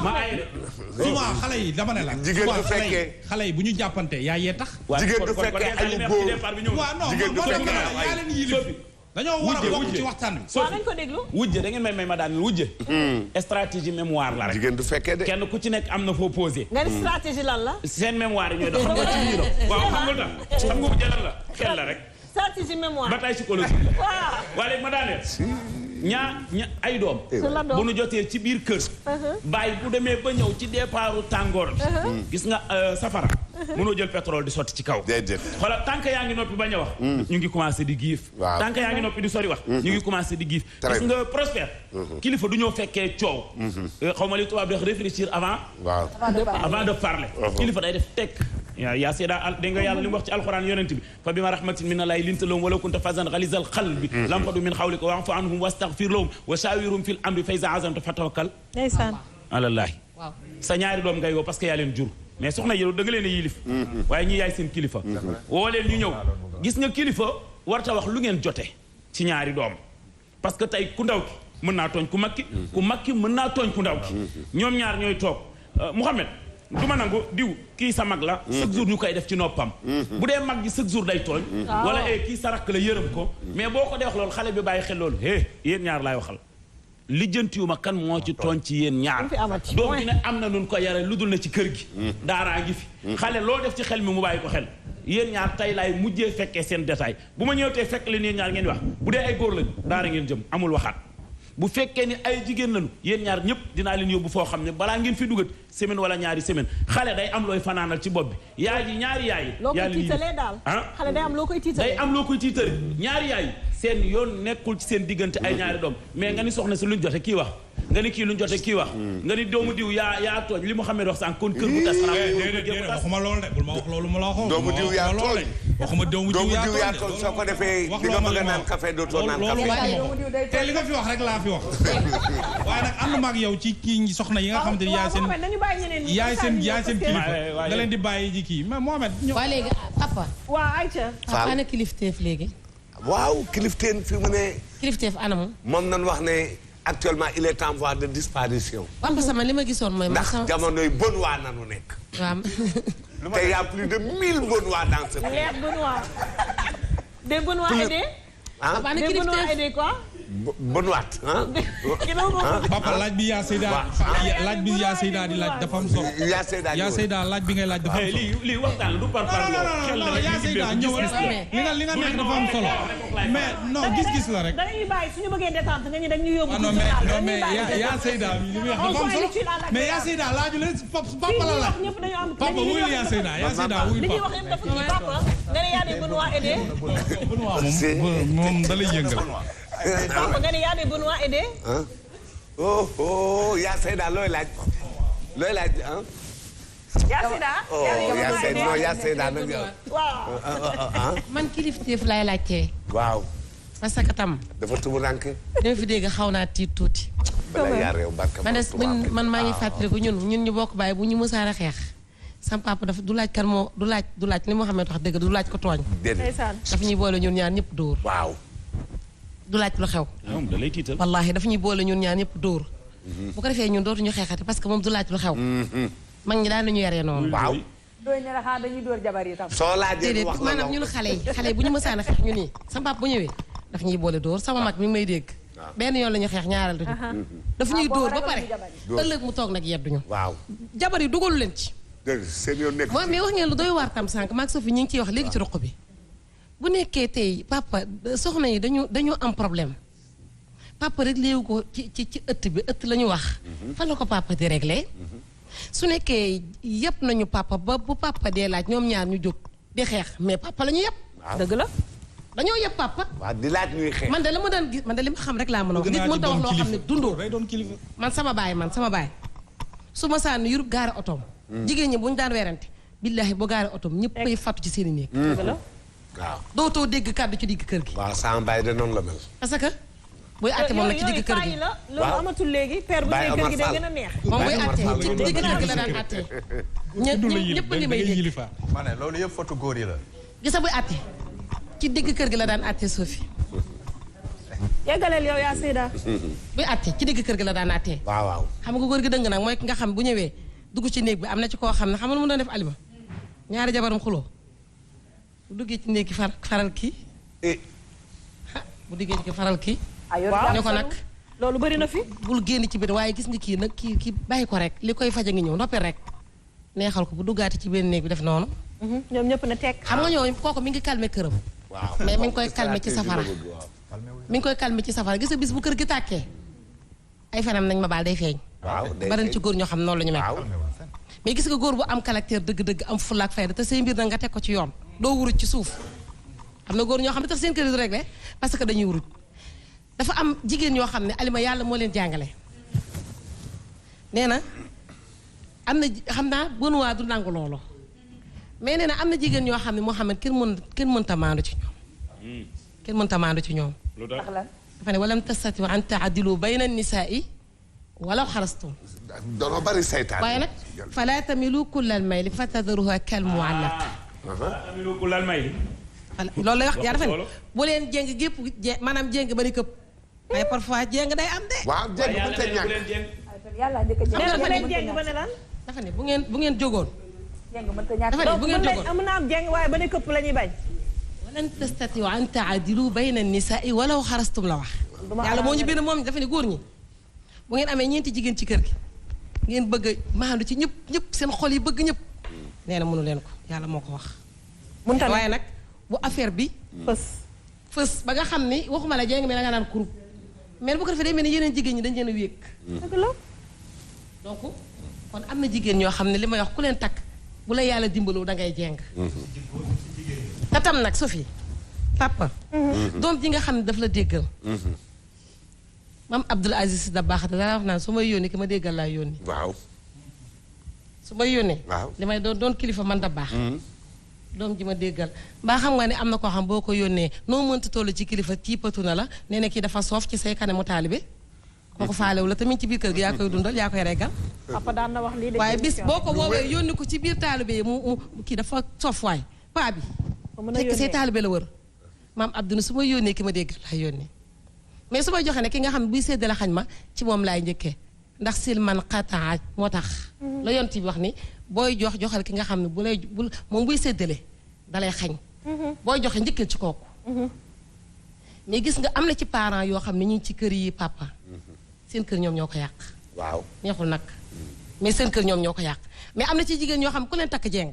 E: souvent xale yi dama ne la
A: jigéen du fekkee
E: xale yi bu ñu jàppantee yaa yee tax
A: jigéen du fekkee ayu góor
E: waaw non
A: jigéen du fekkee
E: yaa leen yilif dañoo war a bokk ci waxtaan wi.
B: waaw nañ ko déglu.
F: wujje da ngeen may ma daan wujje. stratégie mémoire la rek.
A: jigéen du fekkee de.
F: kenn ku ci nekk am na foo posé.
B: nga ni stratégie lan la.
F: seen mémoire yi ñooy dox xam nga ci biir waaw xam nga tax xam nga wujje lan la xel la rek.
B: stratégie mémoire
F: bataille psychologique la.
B: waaw.
F: waa léegi ma daaneel. ñaa ay doom. bu nu jotee ci biir kër. bàyyi bu demee ba ñëw ci départu tàngoor bi. gis nga safara. mënoo jël pétrole di sotti ci kaw.
A: déedéet.
F: xoolal tànk yaa ngi noppi bañ a wax. ñu ngi commencé di giif.
A: waaw
F: tànk yaa ngi noppi di sori wax. ñu ngi commencé di giif. gis nga Prospère. kilifa du ñëw fekkee coow. xaw ma li tubaab di wax réfléchir avant.
A: waaw
F: avant de parler. kilifa day def tekk. yaa seeda dégg nga yàlla li mu wax ci alxuraan yonent bi fa bima rahmatin min allahi linta lahum walaw kunta fazan ghalizal qalbi lanfadu min hawlika wa'fu anhum wastaghfir lahum wa shawirhum fil amri fa iza azamta fatawakkal
B: ndeysaan
F: alallahi sa ñaari doom ngay woo parce que yaa leen jur mais soxna yi da nga leen a yilif waaye ñi yaay seen kilifa woo leen ñu ñëw gis nga kilifa warta wax lu ngeen jote ci ñaari doom parce que tey ku ndaw ki mën naa tooñ ku mag ki mën naa tooñ ku ndaw ki ñoom ñaar ñooy toog Mouhamed du ma nangu diw kii sa mag la chaque jour ñu koy def ci noppam bu dee mag ji chaque jour day tooñ wala kii sa rakk la yërëm ko mais boo ko dee wax loolu xale bi bàyyi xel loolu yéen ñaar laay waxal lijjantiwuma kan moo ci tooñ ci yéen ñaar doom ji ne am na nun ko yare lu dul na ci kër gi daaraa ngi fi xale loo def ci xel mi mu bàyyi ko xel yéen ñaar tey laay mujjee fekkee seen détail bu ma ñëw tey fekk leen yéen ñaar ngeen wax bu dee ay góor lañu daara ngeen jëm amul waxaat bu fekkee ni ay jigéen lañu yéen ñaar ñëpp dinaa leen yóbbu foo xam ne balaa ngeen fi dugat semaine wala ñaari semaine xale day am looy fanaanal ci bopp bi yaay ji ñaari yaay
B: loo koy tiitalee daal xale day am loo koy tiitalee
F: day am loo koy tiitale ñaari yaay seen yoon nekkul ci seen diggante ay ñaari doom mais nga ni soxna si luñ jote kii wax nga ni kii luñ jote kii wax nga ni doomu diw yaa tooñ li Mouhamed wax sànq kon kër bu tas
E: déedéet waxuma loolu de bul ma wax loolu mu la waxoon
A: doomu diw yaa tooñ
E: waxuma doomu diw yaa
A: tooñ soo ko defee di nga bëgg a naan café dootoo naan café
E: te li nga fi wax rek laa fi wax waaye nag ànduma ak yow ci kii soxna yi nga xam te yaay seen kilifa nga leen di bàyyi ji kii mais Mohamed
G: waa léegi papa
B: waa Aïcha
G: ana kilifteef léegi
A: waaw kilifteen fi mu ne
G: kilifteef anam
A: moom nañ wax ne actuellement il est en voie de disparition
G: waaw parce que man li ma gisoon mooy
A: ndax jamonoy Benoît nanu nekk
G: waaw
A: te y a plus de 1000 Benoît dans ce pays
B: les Benoît des Benoît aidés
A: ah
B: des Benoît aidés quoi
A: Benoît ah.
E: papa laaj bi yaa Seyda laaj bi yaa Seyda di laaj dafa am solo. yaa Seyda laaj bi ngay laaj dafa am solo.
F: lii waxtaan du par par
E: non yaa Seyda ñëwal li nga nekk dafa am solo mais non gis-gis la rek.
B: dañuy bàyyi suñu bëggee détente nga ñu dañ ñu yóbbu.
E: non mais yaa Seyda li muy wax dafa am solo mais yaa Seyda laaju leen papa la laaj. papa wuyul yaa Seyda wuyul
B: li ñuy wax yëpp dafa kii papa nga ne yaa de Benoît aidé.
E: Benoît moom da lay yëngal.
B: papa nga ne yaa de Benoît aidé.
A: oh yaa Seyda looy laaj ah. yaa Seyda nag
B: waaw.
G: man kilifteef laay laajtee.
A: waaw.
G: parce que tam.
A: dafa tubu rank.
G: dama fi dégg xaw naa tiit tuuti.
A: bala yaa réew barka
G: man maa ngi fàttaliku ñun ñu bokk bàyyi bu ñu mësaan a xeex. sam papa dafa du laaj kan moo du laaj li moo xam ne wax dëgg du laaj ko tooñ. dafa ñuy boole ñun ñaar ñëpp dóor.
A: waaw.
G: du laaj lu xew.
F: da lay tiital.
G: wallaahi dafa ñuy boole ñun ñaar ñëpp dóor. bu ko defee ñun dootuñu xeexati parce que moom du laaj lu xew. mag ñi daan nañu yaree noonu.
A: waaw.
H: dooy ne la xaa dañuy dóor jabar yi tam.
A: soo laajee wax la
G: maanaam ñun xale yi bu ñu mësaan a xeex ñu nii sama papa bu ñëwee daf ñuy boole dóor sama mag mi ngi may dégg. benn yoon la ñu xeex ñaareel duñu. dafa ñuy dóor ba pare ëllëg mu toog nag yedduñu.
A: waaw.
G: jabar yi dugalu leen ci.
A: seen yoon nekk
G: mais wax ngeen lu doy waar tam sànq maag Sophie ñu ngi ciy wax léegi ci roq bi bu nekkee tey papa soxna yi dañu am problème papa rek léewu ko ci ëtt bi ëtt la ñu wax. fan la ko papa di réglé. su nekkee yëpp nañu papa ba bu papa dee laaj ñoom ñaar ñu jóg di xeex mais papa la ñu yëpp.
B: dëgg la.
G: dañoo yëpp papa.
A: waaw di laaj ñuy xeex.
G: man de la ma daan gis man de li ma xam rek laa mën a wax. nit mënta wax loo xam ne dundoo. man sama baay su ma sànni yurub gaare otoom. jigéen ñi bu ñu daan weerante. billaahi bu gaare otoom ñëppay fattu ci seen i néeg.
B: dëgg la.
A: waaw.
G: dootoo dégg kàddu ci digg kër gi.
A: waaw sama baay de noonu la mel.
G: parce que. buy àtte moom nag ci digg kër gi
B: loolu amatul léegi père bu dee kër gi day gën a neex.
G: moom buy àtte ci digg kër gi la daan àtte. ñëpp li may dégg.
D: ma ne loolu yëpp fotu góor yi la.
G: gisa buy àtte ci digg kër gi la daan àtte Sophie.
B: yeggaleel yow yaa Seyda.
G: buy àtte ci digg kër gi la daan àtte.
A: waaw.
G: xam nga góor gi dëng nag mooy ki nga xam bu ñëwee dugg ci néeg bi am na ci koo xam ne xam nga mu doon def alima ñaari jabaram xuloo bu duggee ci néeg gi faral kii. bu duggee ci faral kii.
B: waaw
G: ne ko nag
B: loolu bëri na fi.
G: bul génn ci biir waaye gis nga kii nag kii bàyyi ko rek li koy faja ngi ñëw noppi rek neexal ko bu duggaati ci benn néeg bi def noonu.
B: ñoom ñëpp na teg.
G: xam nga ñooñu kooku mi ngi calmer këram.
A: waaw
G: mais mi ngi koy calmer ci safara. mi ngi koy calmer ci safara gis nga bis bu kër gi tàkkee ay fenam nañ ma baal day feeñ.
A: waaw
G: bari na ci góor ñoo xam noonu la ñu mel. mais gis nga góor bu am caractère dëgg-dëgg am fulla ak fayda te say mbir na nga teg ko ci yoon doo wuruj ci suuf am na góor ñoo xam ne tax seen kër yi du réglé parce que dañuy wuruj dafa am jigéen ñoo xam ne alima yàlla moo leen jàngale nee na am na xam naa Benoît du nangu loolu mais nee na am na jigéen ñoo xam ne moo xam ne kenn mënta maandu ci ñoom kenn mënta maandu ci ñoom dafa ne walam tastati an taadilu bayna nisaa'i walaw xarastum
A: doonoo bari saytaan
G: waaye nag fala tamilu kullal mayli fa tadruha kal muallaq
F: tamilu kullal mayli
G: loolu lay wax yaa dafa ne bu leen jéng gépp maanaam jéng bari këpp mais parfois jéng day am de.
A: waaw jéng bu te ñàkk.
H: yàlla njëkk a jéng.
B: dafa ne jéng ba ne lan.
G: dafa ne bu ngeen jógoon.
H: jéng mënta ñàkk.
G: dafa ne bu ngeen jógoon
B: mën na am jéng waaye ba ne këpp la ñuy bañ.
G: walan tastatiu an taadilu bayna nisaa'i walaw xarastum la wax. yàlla moo ñu bind moom dafa ne góor ñi. bu ngeen amee ñeenti jigéen ci kër gi. ngeen bëgg a maandu ci ñëpp seen xol yi bëgg ñëpp. nee na mënu leen ko yàlla moo ko wax.
B: mënta
G: waaye nag bu affaire bi. fës ba nga xam ni waxuma la jéng mais da nga naan kurub. mais bu ko defee day mel ni yeneen jigéen ñi dañ leen a wékk.
B: dëgg la.
G: donc kon am na jigéen ñoo xam ne li may wax ku leen takk bu la yàlla dimbaloo da ngay jéng. te tam nag Sophie papa. doom ji nga xam ne daf la déggal. maam Abdoul Aziz Dabakh dana wax naan su may yónnee ki ma déggal laa yónni.
A: waaw.
G: su may yónnee.
A: waaw
G: li may doon kilifa man Dabakh. doom ji ma déggal mbaa xam nga ne am na koo xam boo ko yónnee noo mënta toll ci kilifa tiipatu na la nee na kii dafa soof ci say kanamu taalibe kooku faalewu la tamit ci biir kër gi yaa koy dundal yaa koy reggal.
B: papa daan na wax lii de.
G: waaye bis boo ko woowee yónni ko ci biir taalibe yi mu kii dafa soof waay paa bi. fekk say taalibe la wër. maam Abdou su ma yónnee ki ma déggal laa yónnee mais su may joxe ne ki nga xam ne buy séddale xañ ma ci moom laay njëkkee ndax sil man xataa moo tax. la yonent bi wax ni booy joxal ki nga xam ne bu lay moom buy séddale dalay xañ. booy joxe njëkkee ci kooku. mais gis nga am na ci parents yoo xam ne ñu ngi ci kër yi papa seen kër ñoom ñoo ko yàq.
A: waaw
G: neexul nag mais seen kër ñoom ñoo ko yàq mais am na ci jigéen ñoo xam ku leen takk jeng.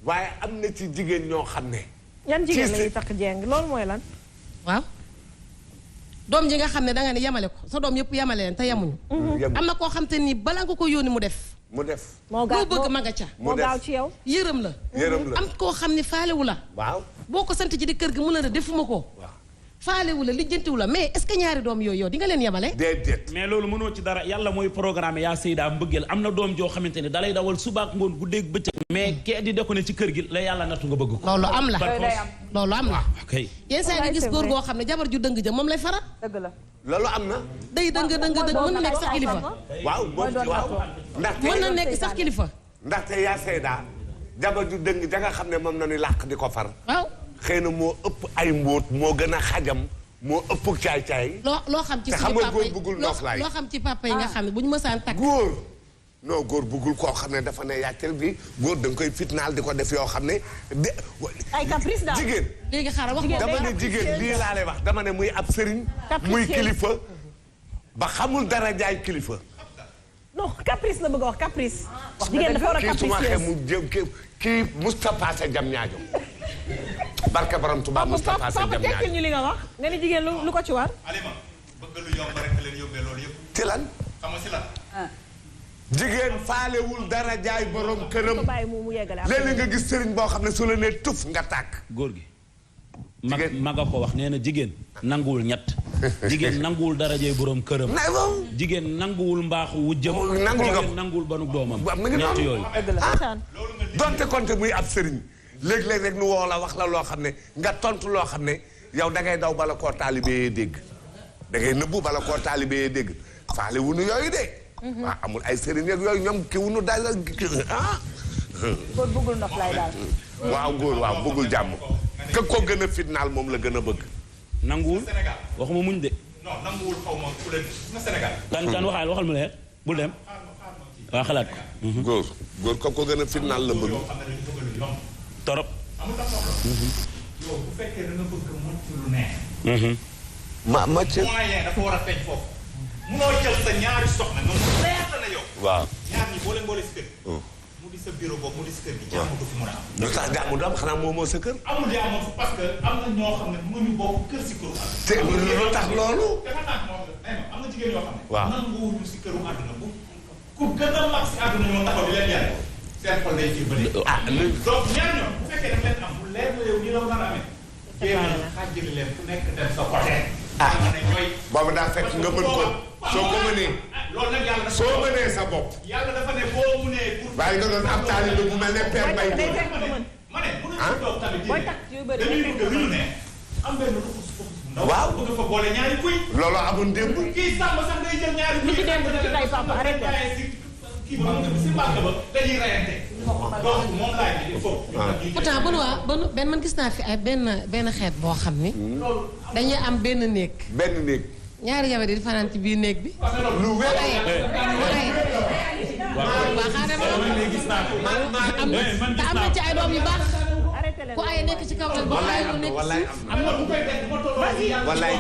A: waaye am na ci jigéen ñoo xam ne.
B: yan jigéen lañuy takk jeng loolu mooy lan.
G: waaw doom ji nga xam ne danga ne yemale ko sa doom yëpp yemale leen te yemuñu. am na koo xam te ni balaa nga ko yónni mu def.
B: moo gaaw
G: loo bëgg ma nga ca.
B: moo gaaw ci yow.
G: yërëm la. am koo xam ne faalewu la.
A: waaw
G: boo ko sant ci di kër gi mu la ne defuma ko. faalewu la lijjantiwu la mais est-ce que ñaari doom yooyu yow di nga leen yemale.
A: déedéet.
F: mais loolu mënoo ci dara yàlla mooy programme yaa Seyda mbëggeel am na doom joo xamante ne dalay dawal subaak ngoon guddeeg bëccëg. mais kee di dekko ne ci kër gi la yàlla nattu nga bëgg ko.
G: loolu am la loolu am la.
F: ok
G: yenn saa yi gis góor goo xam ne jabar ju dëng ja moom lay faral.
H: dëgg la.
A: loolu am na.
G: day dëng mën na nekk sax kilifa.
A: waaw ndaxte
G: mën na nekk sax kilifa.
A: ndaxte yaa Seyda jabar ju dëng ja nga xam ne moom na ni làq di ko far.
G: waaw
A: xëy na moo ëpp ay mbóot moo gën a xajam moo ëpp caay-caay.
G: loo xam ci
A: suñu papa yi
G: loo xam ci papa yi nga xam ne bu ñu mësaan takk.
A: góor non góor bëggul koo xam ne dafa ne yàccel bi góor da nga koy fitnaal di ko def yoo xam ne.
B: ay caprice daal
A: jigéen.
G: léegi xaaral wax
A: dama ne jigéen lii laa lay wax dama ne muy ab sëriñ. muy kilifa ba xamul dara jaay kilifa.
B: non caprice la bëgg a wax caprice. jigéen dafa war a caprice
A: kii su ma waxee mu jëm kii Moustapha Sa jam ñaajo. barke borom Tuubaa Moustapha Sa jam ñaajo.
B: tekkil ñu li nga wax nga ni jigéen lu ko ci war.
D: Alima bëgg lu yomb rek leen yóbbee loolu yëpp.
A: ci lan.
D: xam nga si lan.
A: jigéen faalewul dara jaay borom këram.
B: mu yeggale
A: léeg-léeg nga gis sëriñ boo xam ne su la nee tuf nga tàkk.
F: góor gi. maga ko wax nee na jigéen nanguwul ñett jigéen nanguwul darajey borom këram jigéen nanguwul mbaaxu wujjam jigéen nanguwul banu doomam ñett yooyu
A: donte konte muy ab sëriñ léeg-léeg rek nu woo la wax la loo xam ne nga tontu loo xam ne yow da ngay daw bala koo taalibee dégg da ngay nëbbu bala koo taalibee dégg faale wunu yooyu de waaw amul ay sëriñ yeeg yooyu ñoom ki wunu daal ah
H: góor bëggul ndox lay daal
A: waaw góor waaw bëggul jàmm ka ko gën a fitnaal moom la gën a bëgg.
F: nanguwul waxuma muñ de.
D: non nanguwul xaw ma ku leen na Sénégal.
F: kan waxal mu leer bul dem. waaw xalaat ko.
A: góor ka ko gën a fitnaal la bëgg.
F: torop.
D: yow bu fekkee da nga bëgg mocc lu neex.
A: mocc.
D: moyen dafa war a feeñ foofu. munoo jël sa ñaari soxna nga mu leer la yow.
A: waaw.
D: ñaar ñi boo leen boole si kër. mu di sa bureau boobu mu di sa kër gi jàmm du fi mën a am.
A: lu tax jàmm du am xanaa moo sa kër.
D: amul jàmm parce que am na ñoo xam ne mënuñu bokk kër si këru àdduna.
A: te lu tax loolu.
D: dafa naan moom am na jigéen yoo xam ne.
A: waaw
D: nanguwuñu si këru àdduna bu ku gën a mag si àdduna ñoo taxaw di leen yàlla seen xol day ci bëri. donc ñaar ñoom bu fekkee daf leen am bu leer na yow nii la war a amee. jéem a xaajale leen ku nekk dem sa côté.
A: boobu daa fekk nga mën ko soo ko mënee.
D: loolu nag yàlla
A: soo mënee sa bopp.
D: yàlla dafa ne boo mënee.
A: waaye nga doon am taalibe bu mel ne Père Mbaye.
D: ma ne bu ñu toog tamit dañuy bëgg lu ne am benn
A: waaw
D: bëgg fa boole ñaari kuy.
A: loolu amoon démb.
D: kii sàmm sax day jël ñaari kuy.
B: li ci démb ci tay papa arrêté.
D: kii ba si mbàkk ba dañuy reyante. donc moom laay ne il faut.
G: pourtant benn man gis naa fi ay benn xeet boo xam ni. dañuy am benn néeg.
A: benn néeg.
G: ñaari jabar di fanaan ci biir néeg bi.
A: lu wér.
G: am na ci ay doom yu baax. ku ay nekk ci kaw ba ay lu nekk
A: wallaay am na wallaay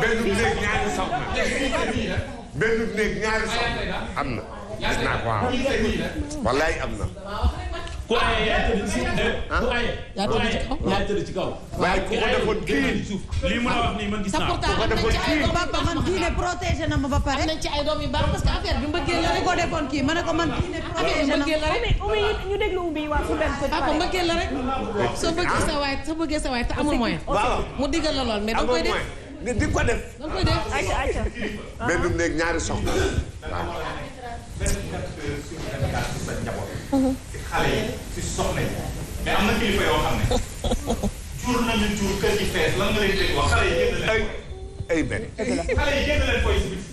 A: benn néeg ñaari soxna. benn néeg ñaari soxna am na. gis naa ko waaw wallaay am na.
F: ku aye yaa tëdd ci ku aye yaa tëdd ci kaw.
A: waaye ku ko defoon kii
F: lii mu la wax nii man gis naa.
C: ku ko defoon kii papa man diine protégé na ma ba pare.
G: am nañ ci ay doom yu baax parce que affaire bi mbëggeel la rek.
C: ku ko defoon kii ma ne ko man diine protégé na
G: mbëggeel la rek.
B: Oumy ñu déglu Oumy waa fu benn petit
G: papa mbëggeel la rek. soo bëggee sa waay te amul moyen.
A: waaw
G: mu digal la lool mais da nga koy def.
A: di ko def.
G: da nga koy def.
B: ayca
A: benn néeg ñaari soxna waaw.
D: ci xale yi ci soxna yi mais am na kilifa yoo xam ne jur nañu jur kër gi fees lan nga leen dégg wax xale yi génn leen
A: ay benn.
D: xale yi génn leen foy si biti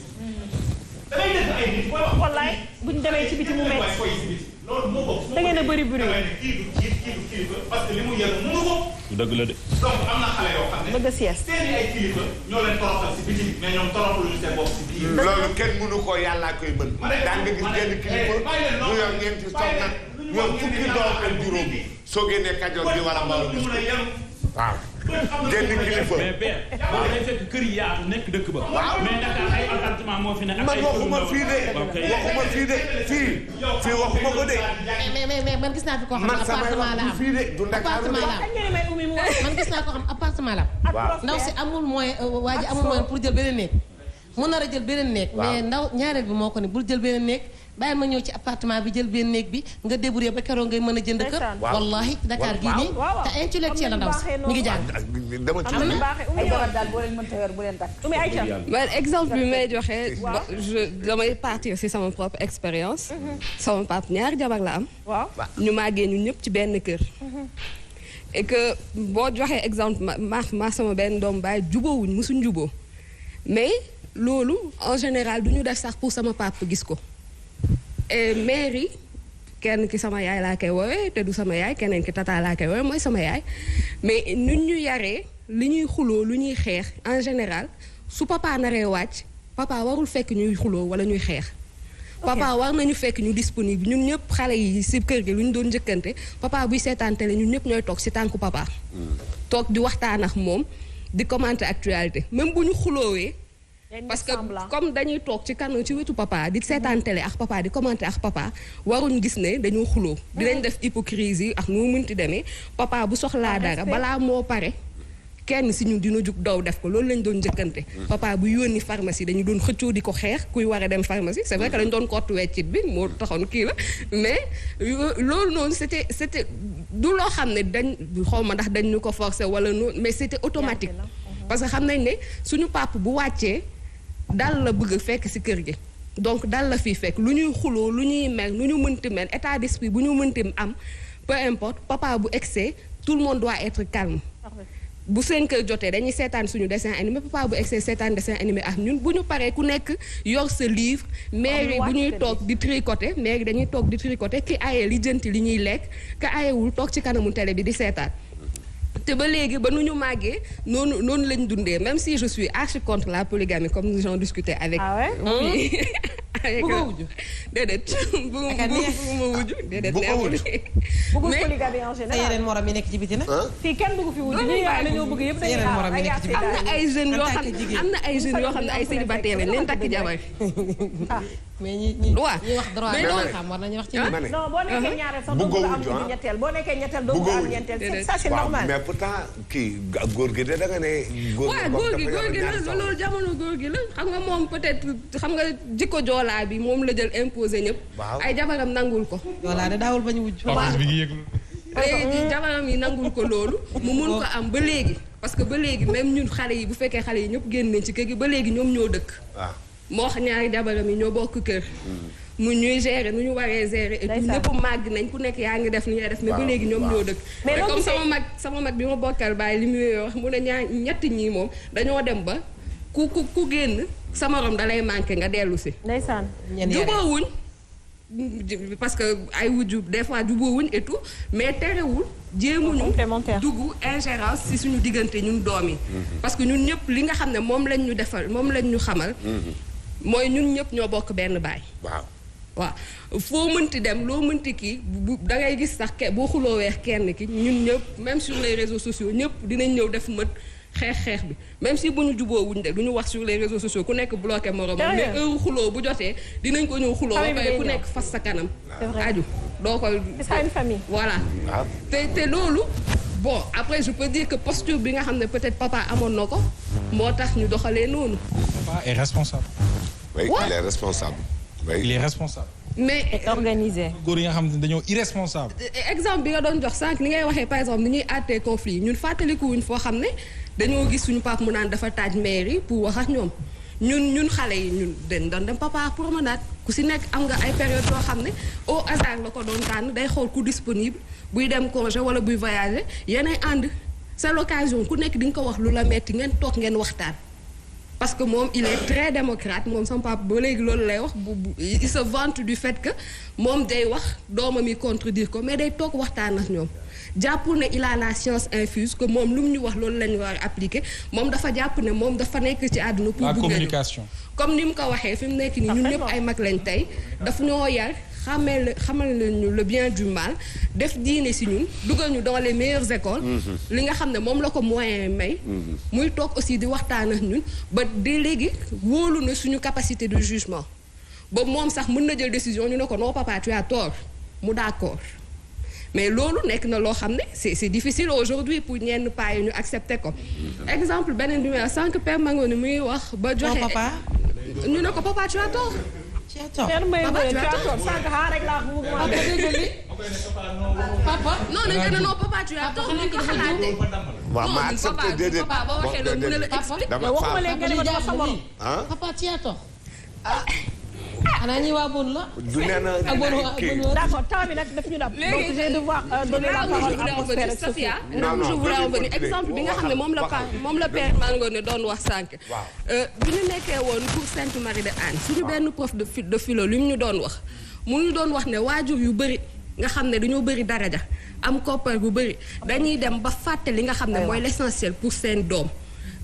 D: da ngay dégg ay nit booy wax
B: wallaay buñ demee ci biti mu metti
D: foy si biti loolu moo bokk
B: da ngeen a bëri bruit
D: kii du kilifa parce que li mu yëg mënu ko
F: dëgg la de.
D: donc am na xale yoo xam ne
B: bëgg a sieste
D: seen ay kilifa ñoo leen toroxal si biti mais ñoom toroxaluñu seen bopp si biir
A: loolu kenn mënu ko yàllaa koy mën. daan nga gis benn kilifa mu yor ñeenti soxna ñoom fukki doom ak juróom soo génnee Kajoor bi wala Mbawar
D: ñu mën a yem
A: waaw génn kilifa.
F: mais père waaw day fekk kër yi yaatu nekk dëkk ba. waaw mais Dakar ay appartement moo fi ne. ak ay
A: waxuma fii de waxuma fii de fii waxuma ko de.
G: mais man gis naa fi koo xam ne appartement la am
A: fii de du Dakar
G: man gis naa ko xam appartement la am. ndaw si amul moyen waa ji amul moyen pour jël beneen néeg. mu nar a jël beneen néeg. mais ndaw ñaareel bi moo ko ne bul jël beneen néeg. bàyyi ma ñëw ci appartement bi jël benn néeg bi nga débrouiller ba keroog ngay mën a jënd kër. wallahi Dakar gii nii te intellectuel la ndaw si mi ngi jàng.
A: dama ci
H: ay jabar daal boo leen mënta yor bu leen takk.
I: man exemple bi may joxe damay partir si sama propre expérience. sama pap ñaari jabar la am. ñu màggee ñun ñëpp ci benn kër. et que boo joxee exemple ma sama benn doom baay jubóowuñ musuñ jubóo mais loolu en général du ñu def sax pour sama pap gis ko. et mère yi kenn ki sama yaay laa koy woowee te du sama yaay keneen ki tata laa koy woowee mooy sama yaay mais nun ñu yaree li ñuy xuloo lu ñuy xeex en général su papa naree wàcc papa warul fekk ñuy xuloo wala ñuy xeex. papa war nañu fekk ñu disponible ñun ñëpp xale yi si kër gi lu ñu doon njëkkante papa buy seetaan télé ñun ñëpp ñooy toog si tànku papa. toog di waxtaan ak moom di commenter actualité même bu ñu xuloowee. parce que comme dañuy toog ci kanam ci wetu papa di seetaan télé ak papa di commenter ak papa waruñ gis ne dañoo xuloo dinañ def hypocrisie ak nu mënti demee papa bu soxlaa dara balaa moo pare kenn si ñun dina jug daw def ko loolu lañ doon njëkkante papa bu yónni pharmacie dañu doon xëccoo di ko xeex kuy war a dem pharmacie c'est vrai que dañ doon kottu weccit bi moo taxoon kii la mais loolu noonu c'était du loo xam ne dañ xaw ma ndax dañ ñu ko forcer wala noonu mais c'était automatique parce que xam nañ ne suñu papa bu wàccee dal la bëgg fekk ci kër gi donc dal la fii fekk lu ñuy xuloo lu ñuy mel lu ñu mënti mel état d'esprit bu ñu mënti am peu importe papa bu excès tout le monde doit être calme bu 5 heures jotee dañuy seetaan suñu dessin animé papa bu excès seetaan dessin animé ak ñun bu ñu paree ku nekk yor sa livre mère yi bu ñuy toog di tricoter mère yi dañuy toog di tricoter ki aye li jënti li ñuy lekk ka ayewul toog ci kanamu télé bi di seetaan te ba léegi ba nu ñu màggee noonu lañ dundee même si je suis archi contre la polygamie comme nous en discuté avec.
B: ah ouais
I: oui. bëggoo wujju déedéet. bëgguma wujju déedéet.
B: bëggul polygamie en général.
C: yeneen morom yi nekk ci biti nag.
B: fii kenn bëgg fi wujju ñi dañoo bëgg yëpp dañuy
I: am na ay jeunes yoo xam ne ay célibataire lañ leen takk jabar.
G: mais ñi
I: waaw
G: wax droit la xam war nañu wax ci
B: non boo nekkee ñaareel sax doo bëgg am wujju ñetteel boo nekkee ñetteel doo bëgg am ñeenteel ça c'est normal.
A: mais pourtant kii góor gi de da nga ne.
I: góor gi la loolu jamono góor gi la xam nga moom peut-être xam nga jikko joolaa bi moom la jël imposé ñëpp. ay jabaram nangul ko.
C: joolaa de daawul bañ wujj.
I: léegi jabaram yi nangul ko loolu mu mun ko am ba léegi parce que ba léegi même ñun xale yi bu fekkee xale yi ñëpp génn nañ ci kër gi ba léegi ñoom ñoo dëkk. moo xam ñaari jabaram yi ñoo bokk kër. mu ñuy gérer nu ñu waree gérer et tout ñëpp màgg nañ ku nekk yaa ngi def ni ñuy def mais ba léegi ñoom ñoo dëkk mais comme sama mag bi ma bokkal bàyyi li muy wax mu ne ñetti ñii moom dañoo dem ba ku génn sa morom dalay manqué nga dellu si
B: ndeysaan
I: jubóowuñ parce que ay wujju des fois jubóowuñ et tout mais terewul jéemuñu dugg ingérence si suñu diggante ñun doom yi parce que ñun ñëpp li nga xam ne moom lañ ñu defal moom lañ ñu xamal mooy ñun ñëpp ñoo bokk benn baay waaw foo mënti dem loo mënti kii da ngay gis sax boo xuloo weex kenn ki ñun ñëpp même sur les réseaux sociaux ñëpp dinañ ñëw def mët xeex bi même si bu ñu juboo wuñ de du ñu wax sur les réseaux sociaux ku nekk bloqué morom mais heure xuloo bu jotee dinañ ko ñëw xuloo ba pare ku nekk fas sa kanam aju doo ko
B: c'est une famille
I: voilà te loolu bon après je peux dire que posture bi nga xam ne peut-être papa amoon na ko moo tax ñu doxalee noonu
E: papa est responsable
A: oui il est responsable
E: il est responsable
I: mais
B: organisé
E: góor yi nga xam ne dañoo irresponsable
I: exemple bi nga doon jox sànq ni ngay waxee par exemple ni ñuy àttee conflit ñun fàttalikuwuñ foo xam ne dañoo gis suñu papa mu naan dafa taaj mairie pour wax ak ñoom ñun xale yi ñun dañ doon dem papa promenade ku si nekk am nga ay période yoo xam ne au hasard la ko doon tànn day xool ku disponible buy dem congé wala buy voyager yéenay ànd c'est l'occasion ku nekk di nga ko wax lu la metti ngeen toog ngeen waxtaan parce que moom il est très démocrate moom sama papa ba léegi loolu lay wax il se vante du fait que moom day wax doomam yi contredire ko mais day toog waxtaan ak ñoom jàppul ne il a la science infuse que moom lu mu ñu wax loolu la ñu war a appliquer moom dafa jàpp ne moom dafa nekk ci àdduna pour
E: la communication
I: comme ni mu ko waxee fi mu nekk nii ñun ñëpp ay mag lañ tey daf ñoo yar xamal ñu le bien du mal def diine si ñun dugal ñu dans les meilleures écoles. li nga xam ne moom la ko moyen may. muy toog aussi di waxtaan ak ñun ba di léegi wóolu na suñu capacité de jugement ba moom sax mën na jël décision ñu ne ko non papa tu as tort mu d'accord mais loolu nekk na loo xam ne c'est difficile aujourd'hui pour ñenn paa yi ñu accepter ko. exemple beneen bi may sànq Père Mangone muy wax ba joxe.
C: papa
I: ñu ne ko papa tu as tort. papa non dañu ne non papa tu as tort ni ko xalaatee.
A: waaw ma accepté déedéet
I: papa ba waxee loolu mu ne la explique.
B: waxuma leen nga ne ma dama sa morom.
C: papa tu as tort. xanaa ñi waa bon la.
A: du nee na kii
B: d'accord temps bi nag daf ñu dab. donc je vais devoir donner la parole à mon frère Sophia.
I: je voulais en venir exemple bi nga xam ne moom la Père Mangone doon wax sànq. bi ñu nekkee woon pour Sainte Marie de Anne. suñu benn prof de philo li mu ñu doon wax. mu ñu doon wax ne waajur yu bëri nga xam ne dañoo bëri daraja am koppar bu bëri dañuy dem ba fàtte li nga xam ne mooy l'essentiel pour seen doom.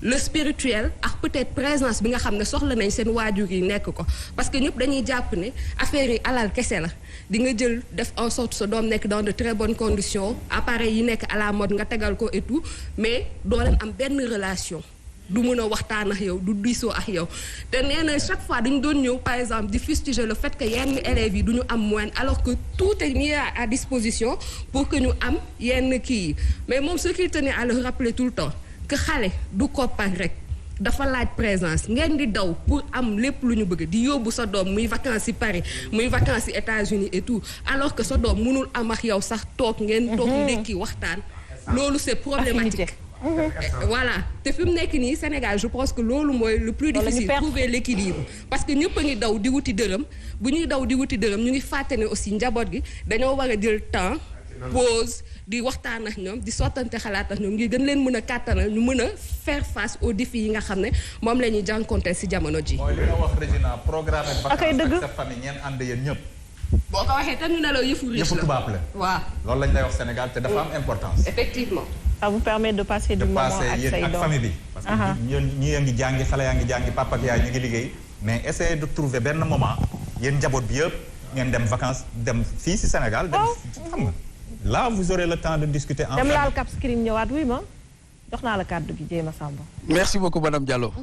I: le spirituel ak peut-être présence bi nga xam ne soxla nañ seen waajur yi nekk ko parce que ñëpp dañuy jàpp ne affaire yi alal kese la di nga jël def en sorte sa doom nekk dans de très bonnes conditions appareils yi nekk à la mode nga tegal ko et tout mais doo leen am benn relation du mën a waxtaan ak yow du diisoo ak yow te nee na chaque fois dañu doon ñëw par exemple di fustiger le fait que yenn élèves yi du ñu am moyenne alors que tout est mis à disposition pour que ñu am yenn kii yi mais moom ce qu'il tenait à le rappeler tout le temps que xale du koppar rek dafa laaj présence ngeen di daw pour am lépp lu ñu bëgg di yóbbu sa doom muy vacances ci Paris muy vacances ci États-Unis et tout alors que sa doom mënul am ak yow sax toog ngeen toog ndekki waxtaan loolu c'est problématique voilà te fi mu nekk nii Sénégal je pense que loolu mooy le plus difficile trouver l'équilibre parce que ñëpp a ngi daw di wuti dërëm bu ñuy daw di wuti dërëm ñu ngi fàtte ne aussi njaboot gi dañoo war a jël temps pause di waxtaan ak ñoom di sottante xalaat ak ñoom ngir gën leen mën a kàttanal ñu mën a faire face aux défis yi nga xam ne moom la ñuy jànkonteel ci jamono ji.
D: mooy li nga wax Régina programme ak vacances ak sa famille ñeen ànd yéen ñëpp.
I: boo ko waxee tam ñu ne la yëfu riche la
D: yëfu tubaab la.
I: waaw
D: loolu lañ lay wax Sénégal te dafa am importance.
I: effectivement.
B: ça vous permet de passer du moment ak say doom
D: famille bi. parce que ñi yaa ngi jàngi xale yaa ngi jàngi papa ak yaay ñu ngi liggéey mais essayer de trouver benn moment yéen njaboot bi yëpp ngeen dem vacances dem fii ci Sénégal. dem xam nga. là vous aurez le temps de discuter en
B: dem laal Cap Skirring ñëwaat oui ma jox naa la kàddu gi Jéema Samba.
J: merci beaucoup madame Diallo.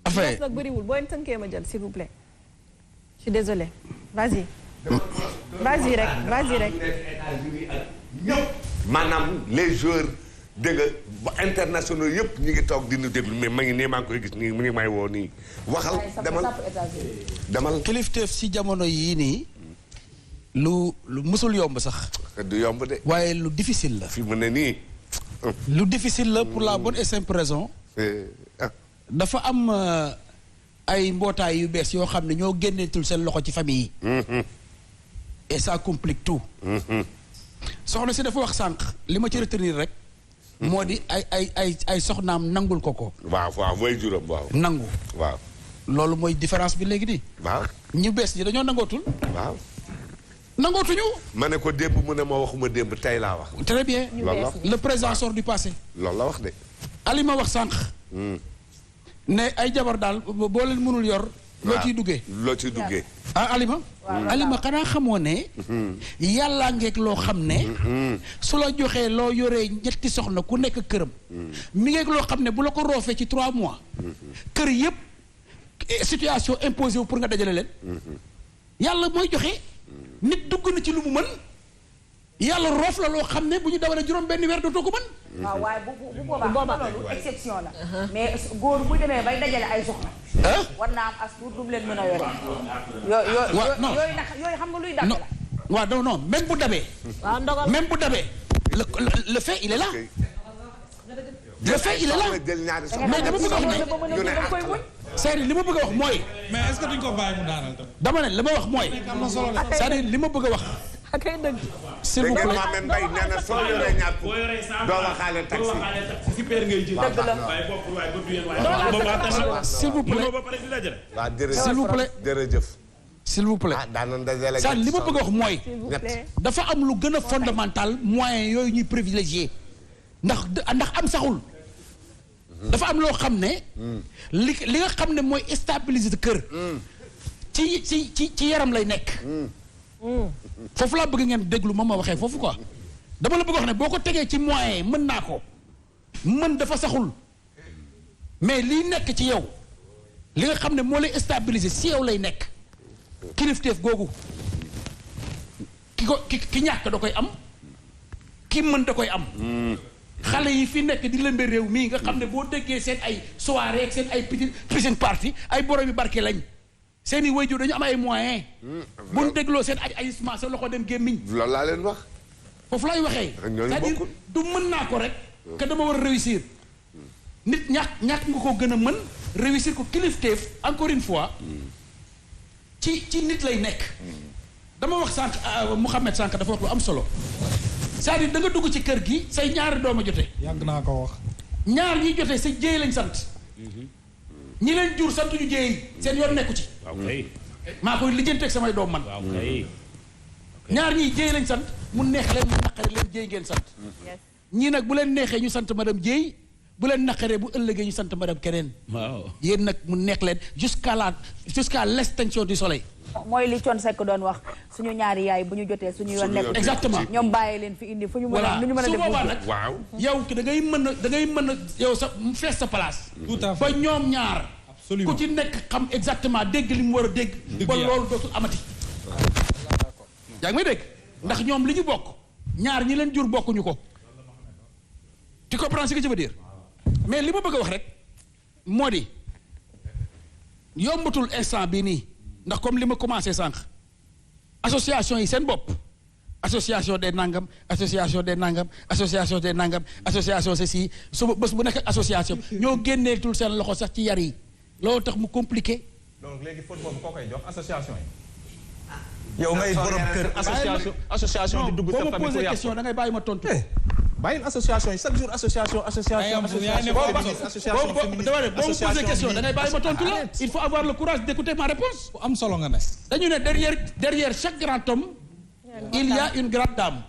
B: enfin nag bëriwul boo leen tënkee ma jël s'il vous plaît. je suis désolée vas-y. vas-y rek.
A: maanaam les joueurs dégg nga internationaux yëpp ñu ngi toog di ñu déglu mais ma ngi nii maa ngi koy gis nii mu ngi may woo nii waxal demal.
J: kilifteef si jamono yii nii. lu mësul yomb sax.
A: du yomb de.
J: waaye lu difficile la.
A: fi mu ne nii.
J: lu difficile la pour la bonne et simple raison. dafa am ay mbootaay yu bees yoo xam ne ñoo génneetul seen loxo ci famille yi. et ça complique tout. soxna si dafa wax sànq li ma ci retenir rek. moo di ay soxnaam nangul ko.
A: waaw mooy juróom waaw.
J: nangu.
A: waaw.
J: loolu mooy différence bi léegi nii.
A: waaw.
J: ñu bees ñi dañoo nangootul.
A: waaw.
J: nangootuñu.
A: ma ne ko démb mu ne ma waxuma démb tey laa wax.
J: très bien. le présent sort du passé.
A: loolu la wax de.
J: Alima wax sànq. ne ay jabar daal boo leen mënul yor. loo ciy duggee. ah Alima. Alima xanaa xamoo ne. yàllaa ngeeg loo xam ne. su la joxee loo yoree ñetti soxna ku nekk këram. mi ngeeg loo xam ne bu la ko roofee ci 3 mois. kër yëpp situation imposée wu pour nga dajale leen. yàlla mooy joxe. nit dugg na ci lu mu mën yàlla roof la loo xam ne bu ñu dawalee juróom benn weer dootoo ko mën.
H: waaw waaye bu boobaa loolu exception la. mais góor bu demee bay dajale ay soxna. war naa am as tuut lu mu leen mën a yore. yooyu xam nga luy dabe la.
J: waaw non même bu dabee. même bu dabee. le fait il est là. le fait il est là. mais dama bëgg a wax ne. c'est-à-dire li ma bëgg a wax mooy.
E: mais est-ce que duñ ko bàyyi mu daanal tam.
J: dama ne li ma wax mooy. c'est-à-dire li ma bëgg a wax.
B: akay dëgg.
J: s'il vous plaît
A: soo yoree ñaar doo waxaale taxi.
J: s'il vous plaît. s'il vous plaît.
A: jërëjëf.
J: s'il vous plaît. c'est-à-dire li ma bëgg a wax mooy. dafa am lu gën a fondamental moyen yooyu ñuy privilégié ndax am saxul. dafa am loo xam ne. li nga xam ne mooy stabiliser kër. ci yaram lay nekk. foofu laa bëgg ngeen déglu ma waxee foofu quoi dama la bëgg wax ne boo ko tegee ci moyen mën naa ko mën dafa saxul mais lii nekk ci yow li nga xam ne moo lay stabiliser si yow lay nekk kilifteef googu ki ñàkk da koy am ki mën da koy am xale yi fi nekk di lëmbe réew mii nga xam ne boo déggee seen ay soirée ak seen ay piscine party ay borom yu barke lañ seen i waajur dañu am ay moyens bu ñu dégloo seen ay ayisement sa loxo dem gémmiñ
A: loolu laa leen wax
J: foofu laay waxee c'est-à-dire du mën naa ko rek que dama war a réussir nit ñàkk nga ko gën a mën réussir ko kilifteef encore une fois ci nit lay nekk dama wax sànq Mouhamed sànq dafa wax lu am solo c'est-à-dire da nga dugg ci kër gi say ñaari doom a jote
E: yàgg naa ko wax
J: ñaar ñi jote sa jéey lañ sant ñi leen jur sant ñu jéey seen yoon nekku ci maa koy lijjanteeg samay doom man ñaar ñii jéey lañ sant mu neex leen mu naqare leen jéey ngeen sant ñii nag bu leen neexee ñu sant madame jéey bu leen naqaree bu ëllëgee ñu sant madame keneen yéen nag mu neex leen jusqu'à l'extinction du soleil
H: mooy li Thione Seck doon wax suñu ñaari yaay bu ñu jotee suñu yoon nekk
J: exactement
H: ñoom bàyyi leen fi indi fu ñu mën a lu ñu mën a
J: su
H: def
J: boobaa nag yow da ngay mën a yow sa fees sa place ba ñoom ñaar ku ci nekk xam exactement dégg li mu war a dégg ba loolu dootul amati yaa ngi may dégg ndax ñoom li ñu bokk ñaar ñi leen jur bokkuñu ko tu comprends ce que je veux dire mais li ma bëgg a wax rek moo di yombatul instant bii nii ndax comme li ma commencé sànq association yi seen bopp association des nangam association des nangam association des nangam association ceci su bés bu nekk association ñoo génneetul seen loxo sax ci yar yi loolu tax mu compliqué.
D: donc léegi faute boobu koo koy jox association yi. yow ngay borom kër association di dugg sa famille
J: boo ma posé question da ngay bàyyi ma tontu.
D: bàyyil association yi chaque jour association
J: boo ma posé question da ngay bàyyi ma tontu la il faut avoir le courage d'écouter ma réponse.
E: am solo nga ne.
J: dañu ne derrière chaque grand homme il y a une grande dame.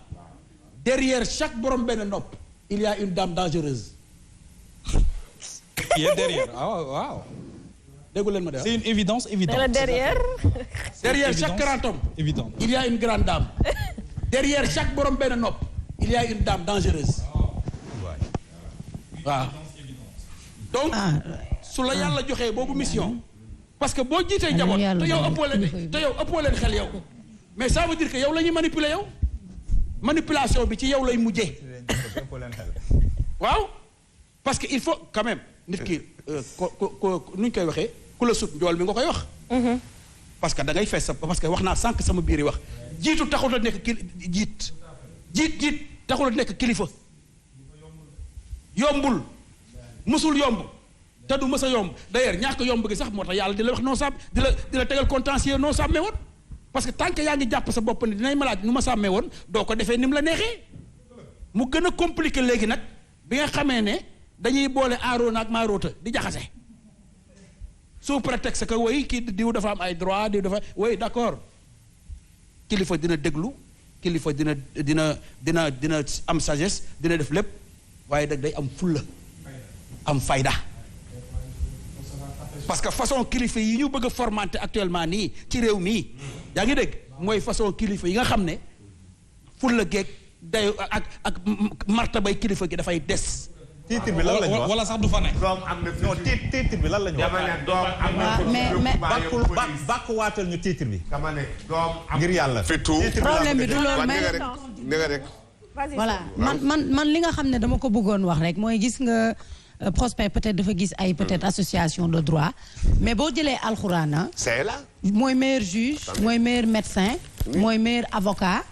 J: derrière chaque borom benn nopp il y a une dame dangereuse.
E: qui est derrière waaw.
J: déggu leen ma de
E: c'est une évidence évidente.
B: derrière
J: chaque grand homme.
E: évident
J: il y a une grande dame. derrière chaque borom benn nopp il y a une dame dangereuse. waaw. donc su la yàlla joxee boobu mission. parce que boo jiitee njaboot te yow ëppoo leen xel yow. mais ça veut dire que yow la ñuy manipuler yow. manipulation bi ci yow lay mujjee. waaw parce que il faut quand même nit ki nu ñu koy waxee ku la sut njool mi nga koy wax. parce que da ngay fees sa parce que wax naa sànq sama biir yi wax jiitu taxul a nekk jiit taxul a nekk kilifa. yombul mësul yomb te du mës a yomb d'ailleurs ñàkk yomb gi sax moo tax yàlla di la wax non sàmm di la tegal contentieux non sàmmee woon parce que tant que yaa ngi jàpp sa bopp ni dinañ ma laaj nu ma sàmmee woon doo ko defee ni mu la neexee mu gën a compliqué léegi nag bi nga xamee ne dañuy boole aaroona ak maaroota di jaxase sous prétexte que woy kii diw dafa am ay droit diw dafa woy d'accord kilifa dina déglu kilifa dina am sagesse dina def lépp waaye dag day am fulla am fayda parce que façon kilifa yi ñu bëgg a formanté actuellement nii ci réew mii yaa ngi dégg mooy façon kilifa yi nga xam ne fulla geeg day ak martabay kilifa gi dafay des.
D: titre bi lan lañu wax
E: wala sax du fa nekk.
D: doom am na non titre bi lan lañu wax. dama ne doom am na
C: mais
D: bàkkuwaatal ñu titre bi.
A: dama ne doom am
D: ngir yàlla.
C: problème bi du loolu mais
A: rek.
C: voilà man li nga xam ne dama ko bëggoon wax rek mooy gis nga Prospère peut-être dafa gis ay peut-être association de droit mais boo jëlee alxuraana
A: c'est là
C: mooy meilleur juge mooy meilleur médecin mooy meilleur avocat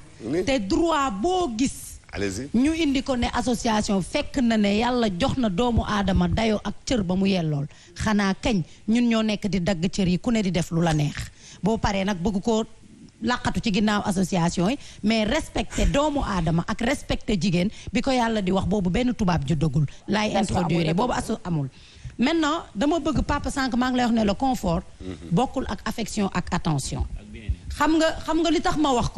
C: te droit boo gis
A: allez-y
C: ñu indi ko ne association fekk na ne yàlla jox na doomu aadama dayoo ak cër ba mu yellool xanaa kañ ñun ñoo nekk di dagg cër yi ku ne di def lu la neex boo paree nag bëgg ko laqatu ci ginnaaw association yi mais respecté doomu aadama ak respecté jigéen bi ko yàlla di wax boobu benn tubaab juddagul laay introduire boobu amul maintenant dama bëgg papa sànq maa ngi lay wax ne le confort bokkul ak affection ak attention xam nga li tax ma wax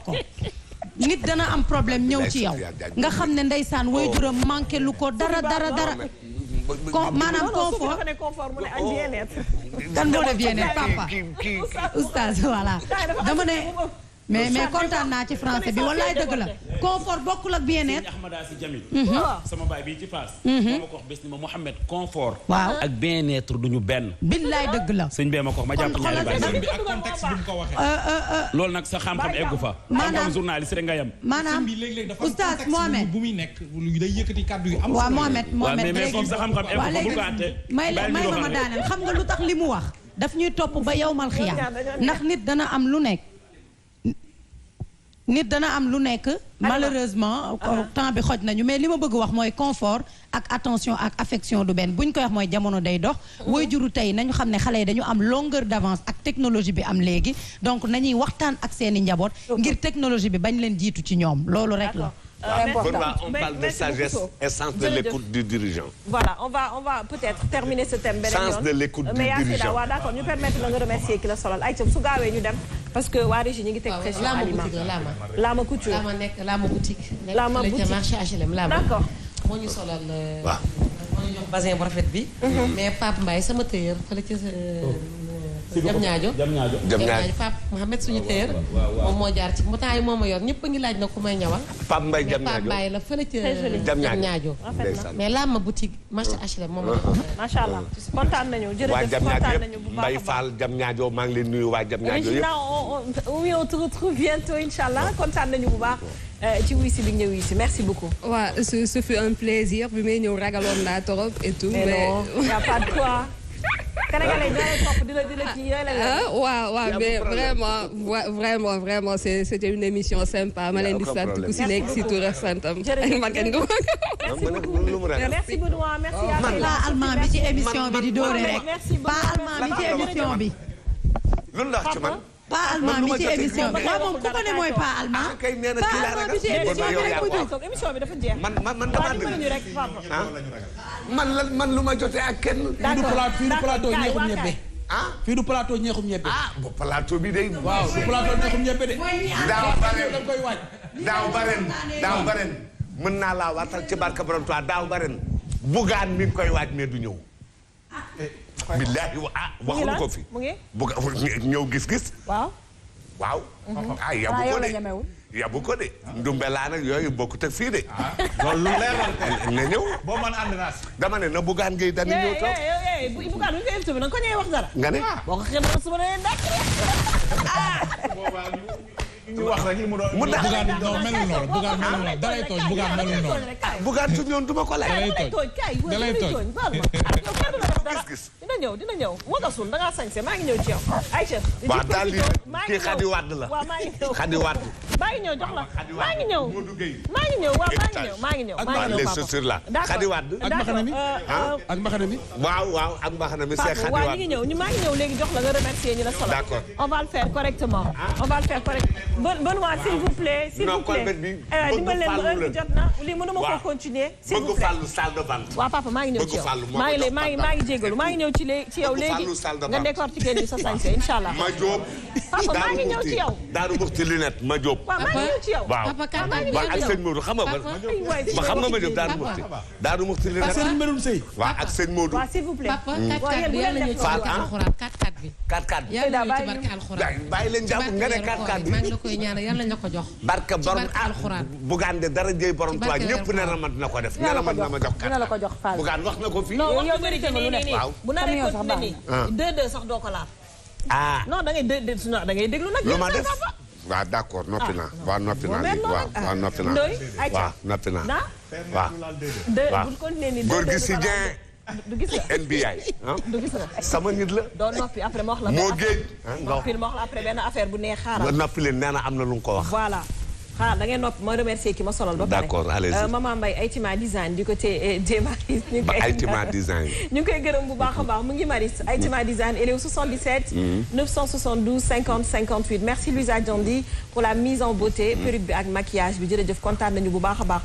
C: ko nit dana am problème ñëw ci yow nga xam ne ndeysaan waajuram manqué lu ko dara maanaam confort kan moo def bien-être papa oustaz voilà dama ne mais kontaan naa ci français bi wallaay dëgg la confort bokkul ak bien-être.
F: sëñ Ahmada si Jamil. sama baay bii ci Fass. moo ma ko wax bés ni ma Mouhamed confort.
C: waaw
F: ak bien-être duñu benn.
C: billaay dëgg la.
F: sëñ bee ma ko wax ma jàpp ñaari baay
E: bi ak contexte bi mu ko waxee.
F: loolu nag sa xam-xam eggu fa.
C: maanaam
F: xam-xam journaliste rek nga yem.
C: maanaam oustaz Mohamed
E: bu muy nekk day yëkkati kàddu yu am.
C: waaw Mohamed
F: mais foofu sa xam-xam eggu fa bul ko àtte.
C: may ma daaneel xam nga lu tax li mu wax daf ñuy topp ba yawmal xiyaam ndax nit dana am lu nekk malheureusement temps bi xoj nañu mais li ma bëgg wax mooy confort ak attention ak affection du benn bu ñu koy wax mooy jamono day dox waajuru tey nañu xam ne xale yi dañu am longueur d'avance ak technologie bi am léegi donc nañuy waxtaan ak seeni njaboot ngir technologie bi bañ leen jiitu ci ñoom loolu rek la.
A: On parle de sagesse et sens de l'écoute du dirigeant.
B: Voilà, on va peut-être terminer ce thème.
A: Sens de l'écoute du dirigeant.
B: Mais d'accord, ñu permettre la nga remercier ki la solal ay su gaawee ñu dem parce que waa régie ñu ngi teg pression aliment. Lama couture.
G: Lama nekk Lama boutique.
B: Lama boutique
G: marché HLM Lama.
B: D'accord.
G: moo ñu solal. waaw moo ñu jox basin bu rafet bi. mais Pape Mbaye sama tailleur fële ca jam ñaajo Pape Mohamed suñu téer moom moo jaar ci motaay yi moo ma yor ñëpp a ngi laaj na ku may ñawal
A: Pape Mbaye jam ñaajo
G: Pape Mbaye la fële ca jam ñaajo mais laa ma boutique marché HLM moom
B: macha allah kontaan nañu jërëjëf kontaan nañu bu baax
A: Mbaye Fall jam ñaajo maa ngi leen nuyu waa jam ñaajo yëpp
B: on te retrouve bientôt inchallah kontaan nañu bu baax ci wuy si bi ñëw yi si merci beaucoup.
I: waaw ce fut un plaisir bi may ñëw ragaloon naa trop et tout.
B: mais non y a pas de quoi. Sénégalais ñoo lay topp di la kii yooyu la
I: waaw mais vraiment c'était une émission sympa ma leen di sant ku si nekk si tur ak santam.
B: jërëjëf
I: ma kenn du
B: merci Benoît merci à
C: man pas allemand bi ci émission bi di doore rek pas allemand bi ci émission bi.
A: loolu la ci man.
C: pas allemand bi ci émission bi waaw moom ku ko ne mooy pas allemand. pas allemand bi ci émission bi rek mu jóg.
B: émission bi dafa jeex.
A: man damaa dégg man lu ma jotee ak kenn.
J: fii du plateau ñeexum ñebbe. fii du plateau ñeexum ñebbe.
A: bu plateau bi day.
J: waaw du plateau ñeexum ñebbe de.
A: daaw ba ren mën naa laa waatal ci barka borom toi daaw ba ren bugaan mi ngi koy waaj mais du ñëw. billaahi waxuñu ko fi. bu ñëw gis-gis.
B: waaw.
A: yabu ko de. ndumbelaan ak yooyu bokkut ak fii de.
D: loolu lu leer la
A: na ñëw.
D: boo mën ànd naa si.
A: dama ne na bugaan ngay dana ñëw toog.
B: bu bugaan bu ñu koy invité bi na nga ko ñëwee wax dara.
A: nga ne.
B: boo ko xëy na suba da leen dàq
D: ñu wax rek li mu doon.
A: mu dàq
E: bugaan non melul noonu bugaan melul noonu dalay tooñ bugaan melul noonu.
A: bugaan su ñëwoon du ma ko laaj.
E: dalay tooñ
B: dina ñëw wagasul da ngaa sañse maa ngi ñëw ci yow. Aïcha
A: waaw daal lii kii Xadi Wàdd la.
B: waaw maa ngi ñëw
A: Xadi Wàdd.
B: maa ngi ñëw jox la maa ngi ñëw waaw maa ngi ñëw
A: les chaussures là Xadi Wàdd.
J: ak mbaxana mi ak mbaxana mi.
A: waaw ak mbaxana mi c'est Xadi Wàdd.
B: waaw ñu ngi ñëw maa ngi ñëw léegi jox la nga remercier ñu la solo.
A: d'accord
B: on va le faire correctement. Benoît s'il vous plaît. s'il vous plaît dimbal leen ma heure bi jot na lii mënuma ko continuer. s'il vous plaît
A: bëgg fàllu salle de vente.
B: waaw papa maa ngi ñëw ci yow maa ngi jégalu maa ngi ñëw ci yow léegi nga décortiquer ni sa sañse inchallah.
A: ma jóob.
B: papa maa ngi ñëw ci yow.
A: Daaru Muxti lunette ma jóob.
B: waaw maa ngi ñëw ci yow.
A: waaw ak sëñ Modou xam nga ma jóob Daaru Muxti. Daaru Muxti lunette.
J: ak sëñ Medoune Seye.
A: waaw ak sëñ Modou.
B: waaw s'il vous plaît.
G: papa 4-4 bi yàlla ñu ci barke alxuraan 4-4 bi.
A: 4-4 bi
G: yàlla ñu ci barke alxuraan.
A: bàyyi leen jàpp nga ne 4-4 bi.
G: maa ngi la koy ñaanal yàlla ñu ko jox.
A: barke borom alxuraan. bugaan de dara jëy borom tuwa ñëpp ne na ma dina ko def. ne na ma dina ma jox 4-4.
H: dina la ko jox Fall.
A: bugaan wax na ko fii.
B: non yow bëri jënd lu ne
A: waaw.
B: bu naree continuer nii 2-2 sax doo ko laal. non da ngay déglu nag.
A: lu ma def waaw d'accord noppi naa. waaw noppi naa léegi waaw noppi naa. waaw noppi naa. waaw.
B: bu continuer nii
A: góor gi si Dieng.
B: du gis nga
A: NBI.
B: du gis nga.
A: sama nit la.
B: doo noppi après ma wax la.
A: moo géej.
B: noppi ma wax la après benn affaire bu neex xaaral.
A: noppi leen nee na am na lu mu ko wax.
B: voilà. xaaral da ngeen noppi ma remercier ki ma solal ba pare.
A: d'accord allez-y.
B: maman Mbaye Aïtima design du côté des Maris.
A: Aïtima design.
B: ñu ngi koy gërëm bu baax a baax mu ngi Maris. Aïtima design elle est au 77. 972 50 58 merci Louisa Diandi pour la mise en beauté. perruque bi ak maquillage bi jërëjëf kontaan nañu bu baax a baax.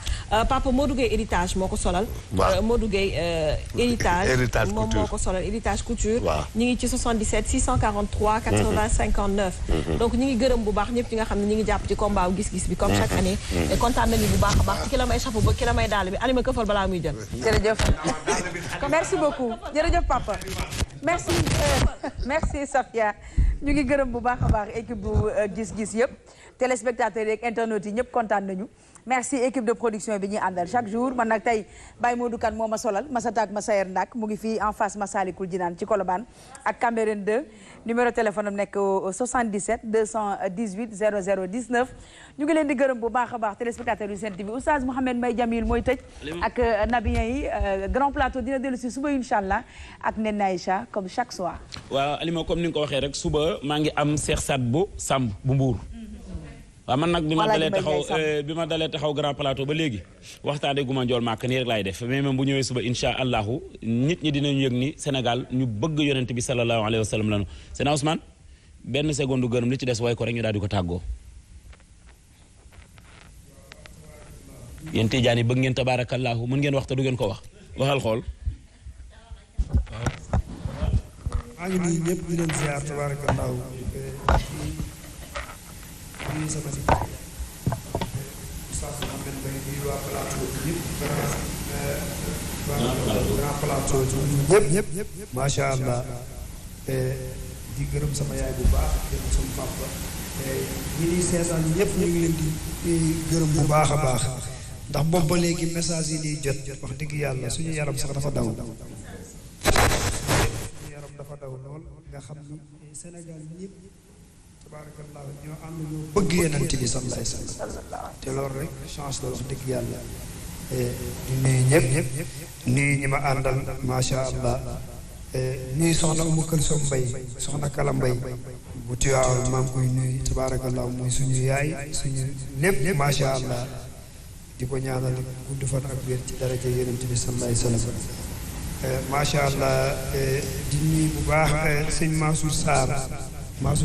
B: papa Modou Gueye héritage moo ko solal.
A: waaw
B: Modou Gueye héritage
A: couture
B: moom moo ko solal héritage couture.
A: waaw
B: ñu ngi ci 77 643 80 59. donc ñu ngi gërëm bu baax ñëpp ñi nga xam ne ñu ngi jàpp ci combat wu gis-gis bi. comme chaque année. et kontaan nañu bu baax a baax ki la may chapeau ba ki la may daal bi Alima këfal balaa muy jël.
H: jërëjëf merci beaucoup jërëjëf papa. merci Safia ñu ngi gërëm bu baax a baax équipe bu gis-gis yëpp téléspectateurs yeeg internautes yi ñëpp kontaan nañu merci équipe de production bi ñuy àndal chaque jour man nag tey Baye Modou Kane moo ma solal Masata ak Masayer Ndak mu ngi fii en face Massalikul Jinaan ci Colobane ak Cambérène 2 numéro téléphone am nekk 77 218 00 19 ñu ngi leen di gërëm bu baax a baax téléspectateurs yu Sen TV Oustaz Mouhamed Mbaye Jamil mooy tëj ak nabiyen yi grand plateau dina dellu si suba incha allah ak Nen Aïcha comme chaque soir.
F: waaw Alima comme ni nga ko waxee rek suba maa ngi am Cheikh Sadbou Samb bu Mbour. waaw man nag bi ma dalee taxaw grand plateau ba léegi waxtaanee gu ma njool màkk nii rek laay def mais même bu ñëwee suba insha allahu nit ñi dinañu yëg ni Sénégal ñu bëgg yonent bi sallallahu alayhi wa sallam lanu Sénégal Ousmane benn seconde gërëm li ci des way ko rek ñu daal di ko tàggoo. yéen Tijaan yi bëgg ngeen tabaarakallahu mën ngeen wax te du ngeen ko wax waxal xool.
K: maa ngi nuyu ñëpp di leen ziar tabaarakallahu di sama si Oustaz Mouhamed Mbaye di waa plateau bi grand plateau ñëpp macha allah di gërëm sama yaay bu baax gërëm sama papa ñi di seetaan ñëpp ñu ngi leen di gërëm bu baax a baax ndax boobu ba léegi message yi di jot wax dëgg yàlla suñu yaram sax dafa daw suñu yaram dafa daw lool nga xam ni Sénégal ñëpp tabarakallah ñoo ànd ñoo bëgg yonent bi sallallahu alayhi wasallam te loolu rek chance la wax dëgg yàlla di nuyu ñëpp nuyu ñi ma àndal macha allah nuyu soxna Umu Kalsum Mbay soxna Kala Mbay bu Tiwaawan maa ngi koy nuyu tabarakallah muy suñu yaay suñu lépp macha allah di ko ñaanal gudd fan ak wér ci daraja yonent bi sallallahu alayhi wasallam macha allah di nuyu bu baax sëñ Mansour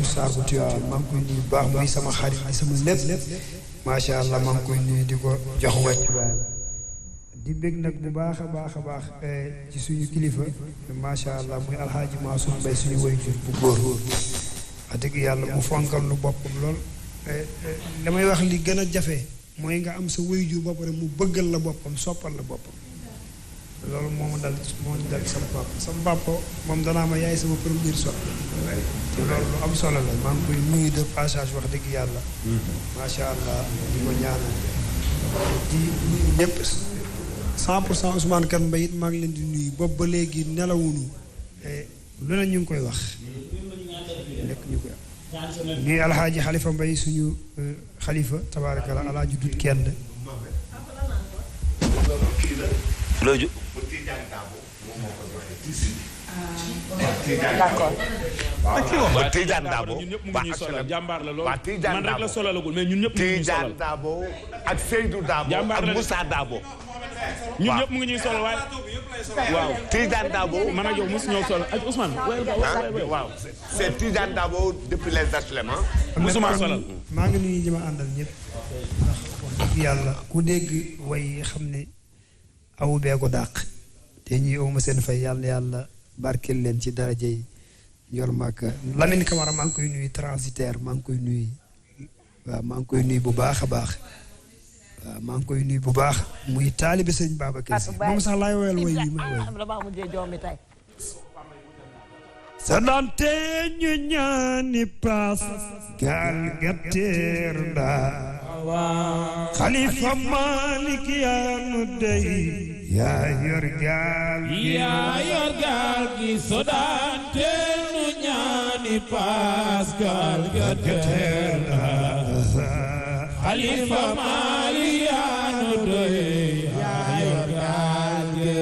K: Sarr bu Tiwaawan maa ngi koy nuyu bu baax muy sama xarit di sama lépp macha allah maa ngi koy nuyu di ko jox wàcc baay di bég nag bu baax a baax ci suñu kilifa macha allah muy alxaaji Mansour Mbaye suñu waajur bu góor wax dëgg yàlla mu fonkal lu boppam lool damay wax li gën a jafe mooy nga am sa waajur ba pare mu bëggal la boppam soppal la boppam loolu moo dal sama papa moom danaa ma yaay sama première soppe te loolu lu am solo la maa ngi koy nuyu de passage wax dëgg yàlla macha allah di ko ñaanal di nuyu ñëpp 100% Ousmane Kane Mbaye it maa ngi leen di nuyu boobu ba léegi nelawuñu lu ne ñu ngi koy wax nekk ñu koy wax nuyu alxaaji Xalifa Mbaye suñu xalifa tabaarakalla alaaji dut kenn
A: looju
H: d'accord.
A: waaw Tidiane Dabo
F: ñun ñëpp mu ngi ñuy solal jàmbaar la lool
A: waaw Tidiane
F: man rek la solalagul mais ñun ñëpp mu ngi ñuy solal
A: Tidiane Dabo ak Seydou Dabo ak Moussa Dabo
F: ñun ñëpp mu ngi ñuy solal waaye waaw
A: Tidiane Dabo
F: man ak yow mosu ñëw solal ak Ousmane
A: waaw c'est Tidiane Dabo depuis les HLM
F: mosuma solal
K: maa ngi nuyu ñi ma àndal ñëpp ndax wax dëgg yàlla ku dégg way xam ne awu bee ko dàq te ñuy awma seen fay yàlla barkeel leen ci daraja yi yor maak Lamine Camara maa ngi koy nuyu transitaire maa ngi koy nuyu waaw maa ngi koy nuyu bu baax a baax waaw maa ngi koy nuyu bu baax muy taalibe sëñ Babacar Si moom sax laay woyal woy yi may woy sa dante ñu ñaani paas gaal ga teer ndaa Xalifa Malik yaa nu dey yaa yor gaal
L: gi so dante ñu ñaani paas gaal ga teer ndaa Xalifa Malik yaa nu dey yaa yor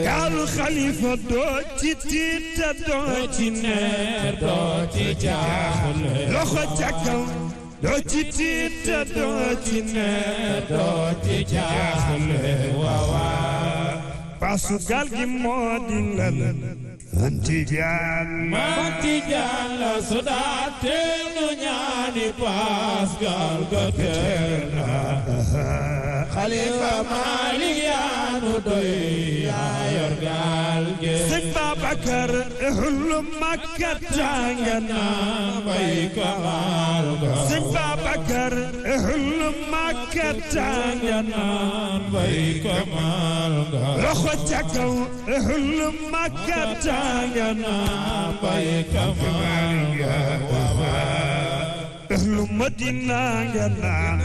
L: gaal
K: Xalifa doo ci tiita doo ci neer
L: doo ci jaaxle
K: loxo ca kaw doo ci tiita doo ci neer
L: doo ci jaaxle waawaa
K: paasu gaal gi moo di lal manti jaan
L: la su daate nu ñaani paas gaal ga teer na Xalifa Malik yaa nu doy yaa yor gaal gi
M: sëñ Babacar ehlu Makka tanga naan
L: bay kamal ga
M: sëñ Babacar ehlu Makka tanga naan
L: bay kamal ga
M: loxo ca kaw ehlu Makka tanga naan
L: bay kamal ga
M: ehlu Madina nga naan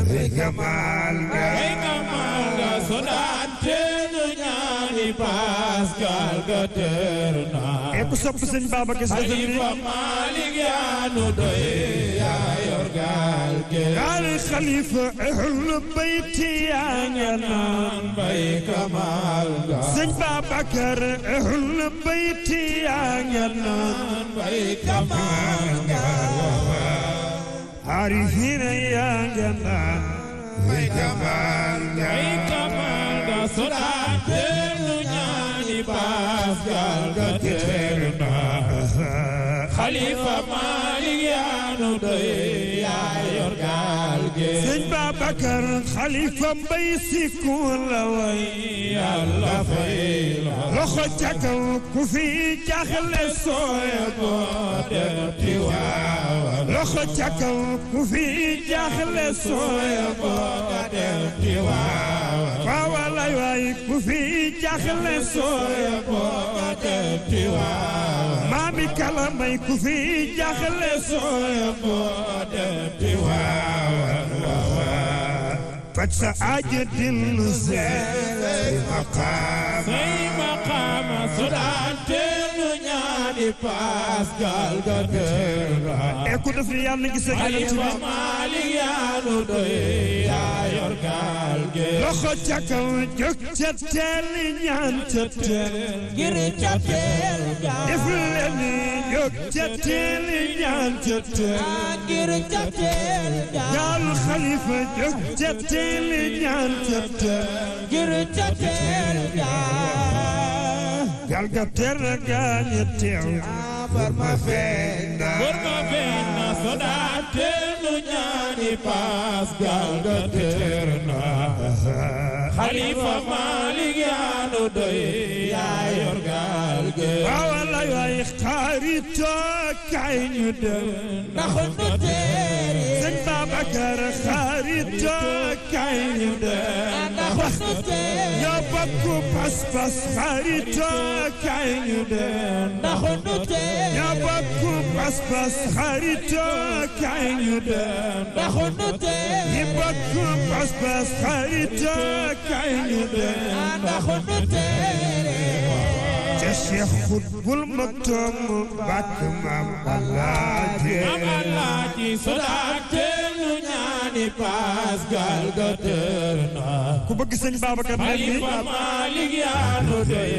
M: bay kamal ga
L: sonante nu ñaani paas gaal ga teer na
M: e ku sopp sëñ Babacar Sy
L: Xalifa Malik yaa nu doy yaa yor gaal gi
M: gaal xalifa ehlu bayti yaa nga naan
L: bay kamal ga
M: sëñ Babacar ehlu bayti yaa nga naan
L: bay kamal ga
M: arifina yaa nga naan bay kamal ga
L: sonante nu ñaani paas gaal ga teer na Xalifa Malik yaa nu doy yaa yor gaal gi
M: sëñ Babacar xalifa mbay si ku la way
L: Yàlla fay la
M: loxo ca kaw ku fi jaxle sooya
L: ko dem Tiwaawan
M: loxo ca kaw ku fi jaxle sooya ko
L: dem Tiwaawan
M: waawalay waay ku fi jaxle sooya ko
L: dem Tiwaawan
M: maami kala may ku fi jaxle sooya ko
L: dem Tiwaawan
M: faj sa aajo dillu say
L: maqaama sonante nu ñaani paas gaal ga teer na
M: e ku def ni yàlla ngi sa
L: Xalifa Malik yaa nu doy yaa yor gaal gi
M: loxo ca kaw jóg ca teel ñaan ca teel
L: ngir ca teel
M: def leen ni jóg ca teel ñaan ca teel
L: ngir ca teel
M: gaal xalifa jóg ca teel ñaan ca teel
L: ngir ca teel
M: gaal ga teer na gaañe teew
L: bar ma feeñ na sonante nu ñaani paas gaal ga teer na Xalifa Malik yaa nu doy yaa yor gaal gi
M: waawalay waay xaarito kay ñu dem
L: ndax nu teeri
M: sëñ Babacar xaarito kay ñu dem
L: ndax nu teeri
M: ñoo bokk pas-pas xaarito kay ñu dem
L: ndax nu teeri
M: ñoo bokk pas-pas xaarito kay ñu dem
L: ndax nu teeri
M: ñi bokk pas-pas xaarito kay ñu dem
L: ndax nu teeri
M: ca Cheikh Xutbul Maktoum bàkk maam
L: Alaaji sonante nu ñaani paas gaal ga teer na
M: ku bëgg sëñ Babacar
L: Xalifa Malik yaa nu doy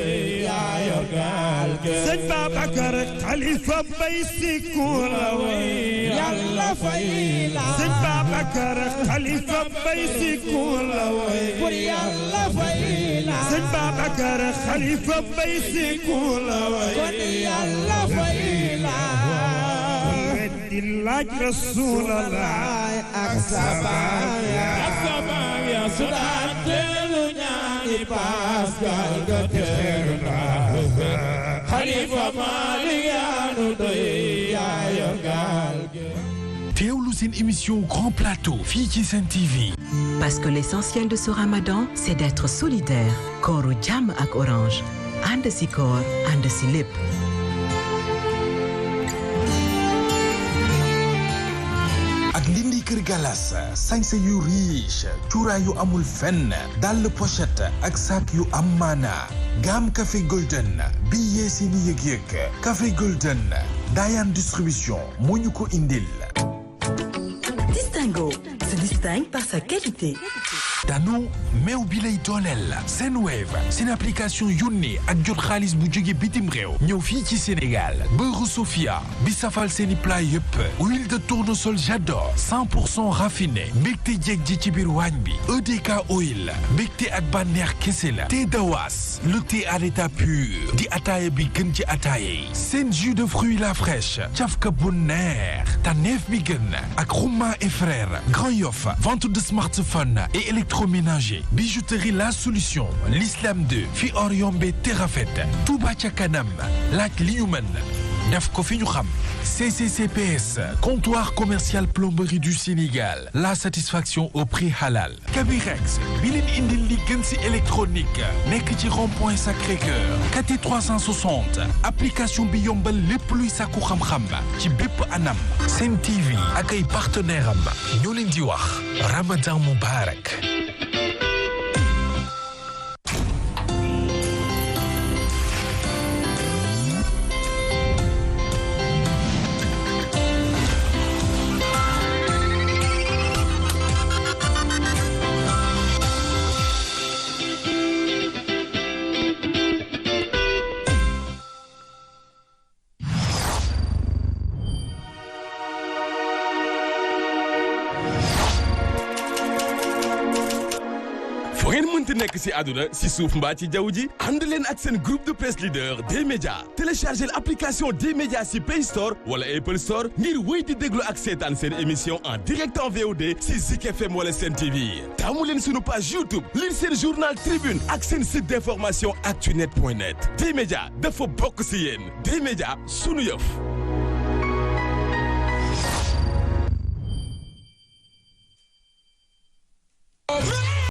L: yaa yor gaal gi
M: sëñ Babacar xalifa mbay si ku la way
L: Yàlla fay la
M: sëñ Babacar xalifa mbay si ku la way
L: pour Yàlla fay la
M: sëñ Babacar xalifa mbay si ku la way
L: kon Yàlla fay la
M: di laaj Rasulallah
L: ak sabaan ya sonante nu ñaani paas gaal ga teer na Xalifa Malik yaa nu doy yaa yor gaal gi
N: teewlu seen émission Grand Plateau fii ci Sen TV.
O: Parce que l'essentiel de ce Ramadan, c'est d'être solidaire. Kooru jàmm ak Orange. ànd si koor, ànd si lépp.
N: ak Ndindy Kër Galas sañse yu riche cuuraay yu amul fenn dàll pochette ak sac yu am maana gamme café golden bi yee seeni yëg-yëg café golden Dayan distribution moo ñu ko indil.
O: Distingo se distingue par sa qualité.
N: Dano meew bi lay dooleel Senwave seen application yónnee ak jot xaalis bu jóge bitim réew ñëw fii ci Sénégal beurre Sofia bi safal seeni plat yëpp huile de tournesol j'adore 100% raffiné mbégte jeeg ji ci biir waañ bi EDK oil mbégte ak bànneex kese la thé dawas le thé à l'état pur di ataaya bi gën ci ataaya yi seen jus de fruits la fraîche cafka bu neex tànneef bi gën ak Xuma et frères Grand Yoff vente de de smartphone et électroménager. Bijouterie La Solution. l'Islam 2 fi or yombe terafet. Touba ca kanam laaj li ñu mën def ko fi ñu xam. CCCPS, comptoir commercial plomberie du Sénégal. La satisfaction au prix halal. Kabirex, bi leen indil li gën ci électronique. nekk ci rond-point Sacré-Cœur. KT 360, application bi yombal lépp luy sàkku xam-xam ci bépp anam. Sen TV ak ay partenaire am ñoo leen di wax Ramadan Moubarak.
P: nekk ci àdduna ci suuf mbaa ci jaww ji ànd leen ak seen groupe de presse leader D-Média téléchargez l'application D-Média ci Play Store wala Apple Store ngir wéy di déglu ak seetaan seen émission en direct en VOD ci Zik FM wala Sen TV taamu leen sunu page YouTube lire seen journal Tribune ak seen site d'information actunet.net D-Média dafa bokk ci yéen D-Média sunu yëf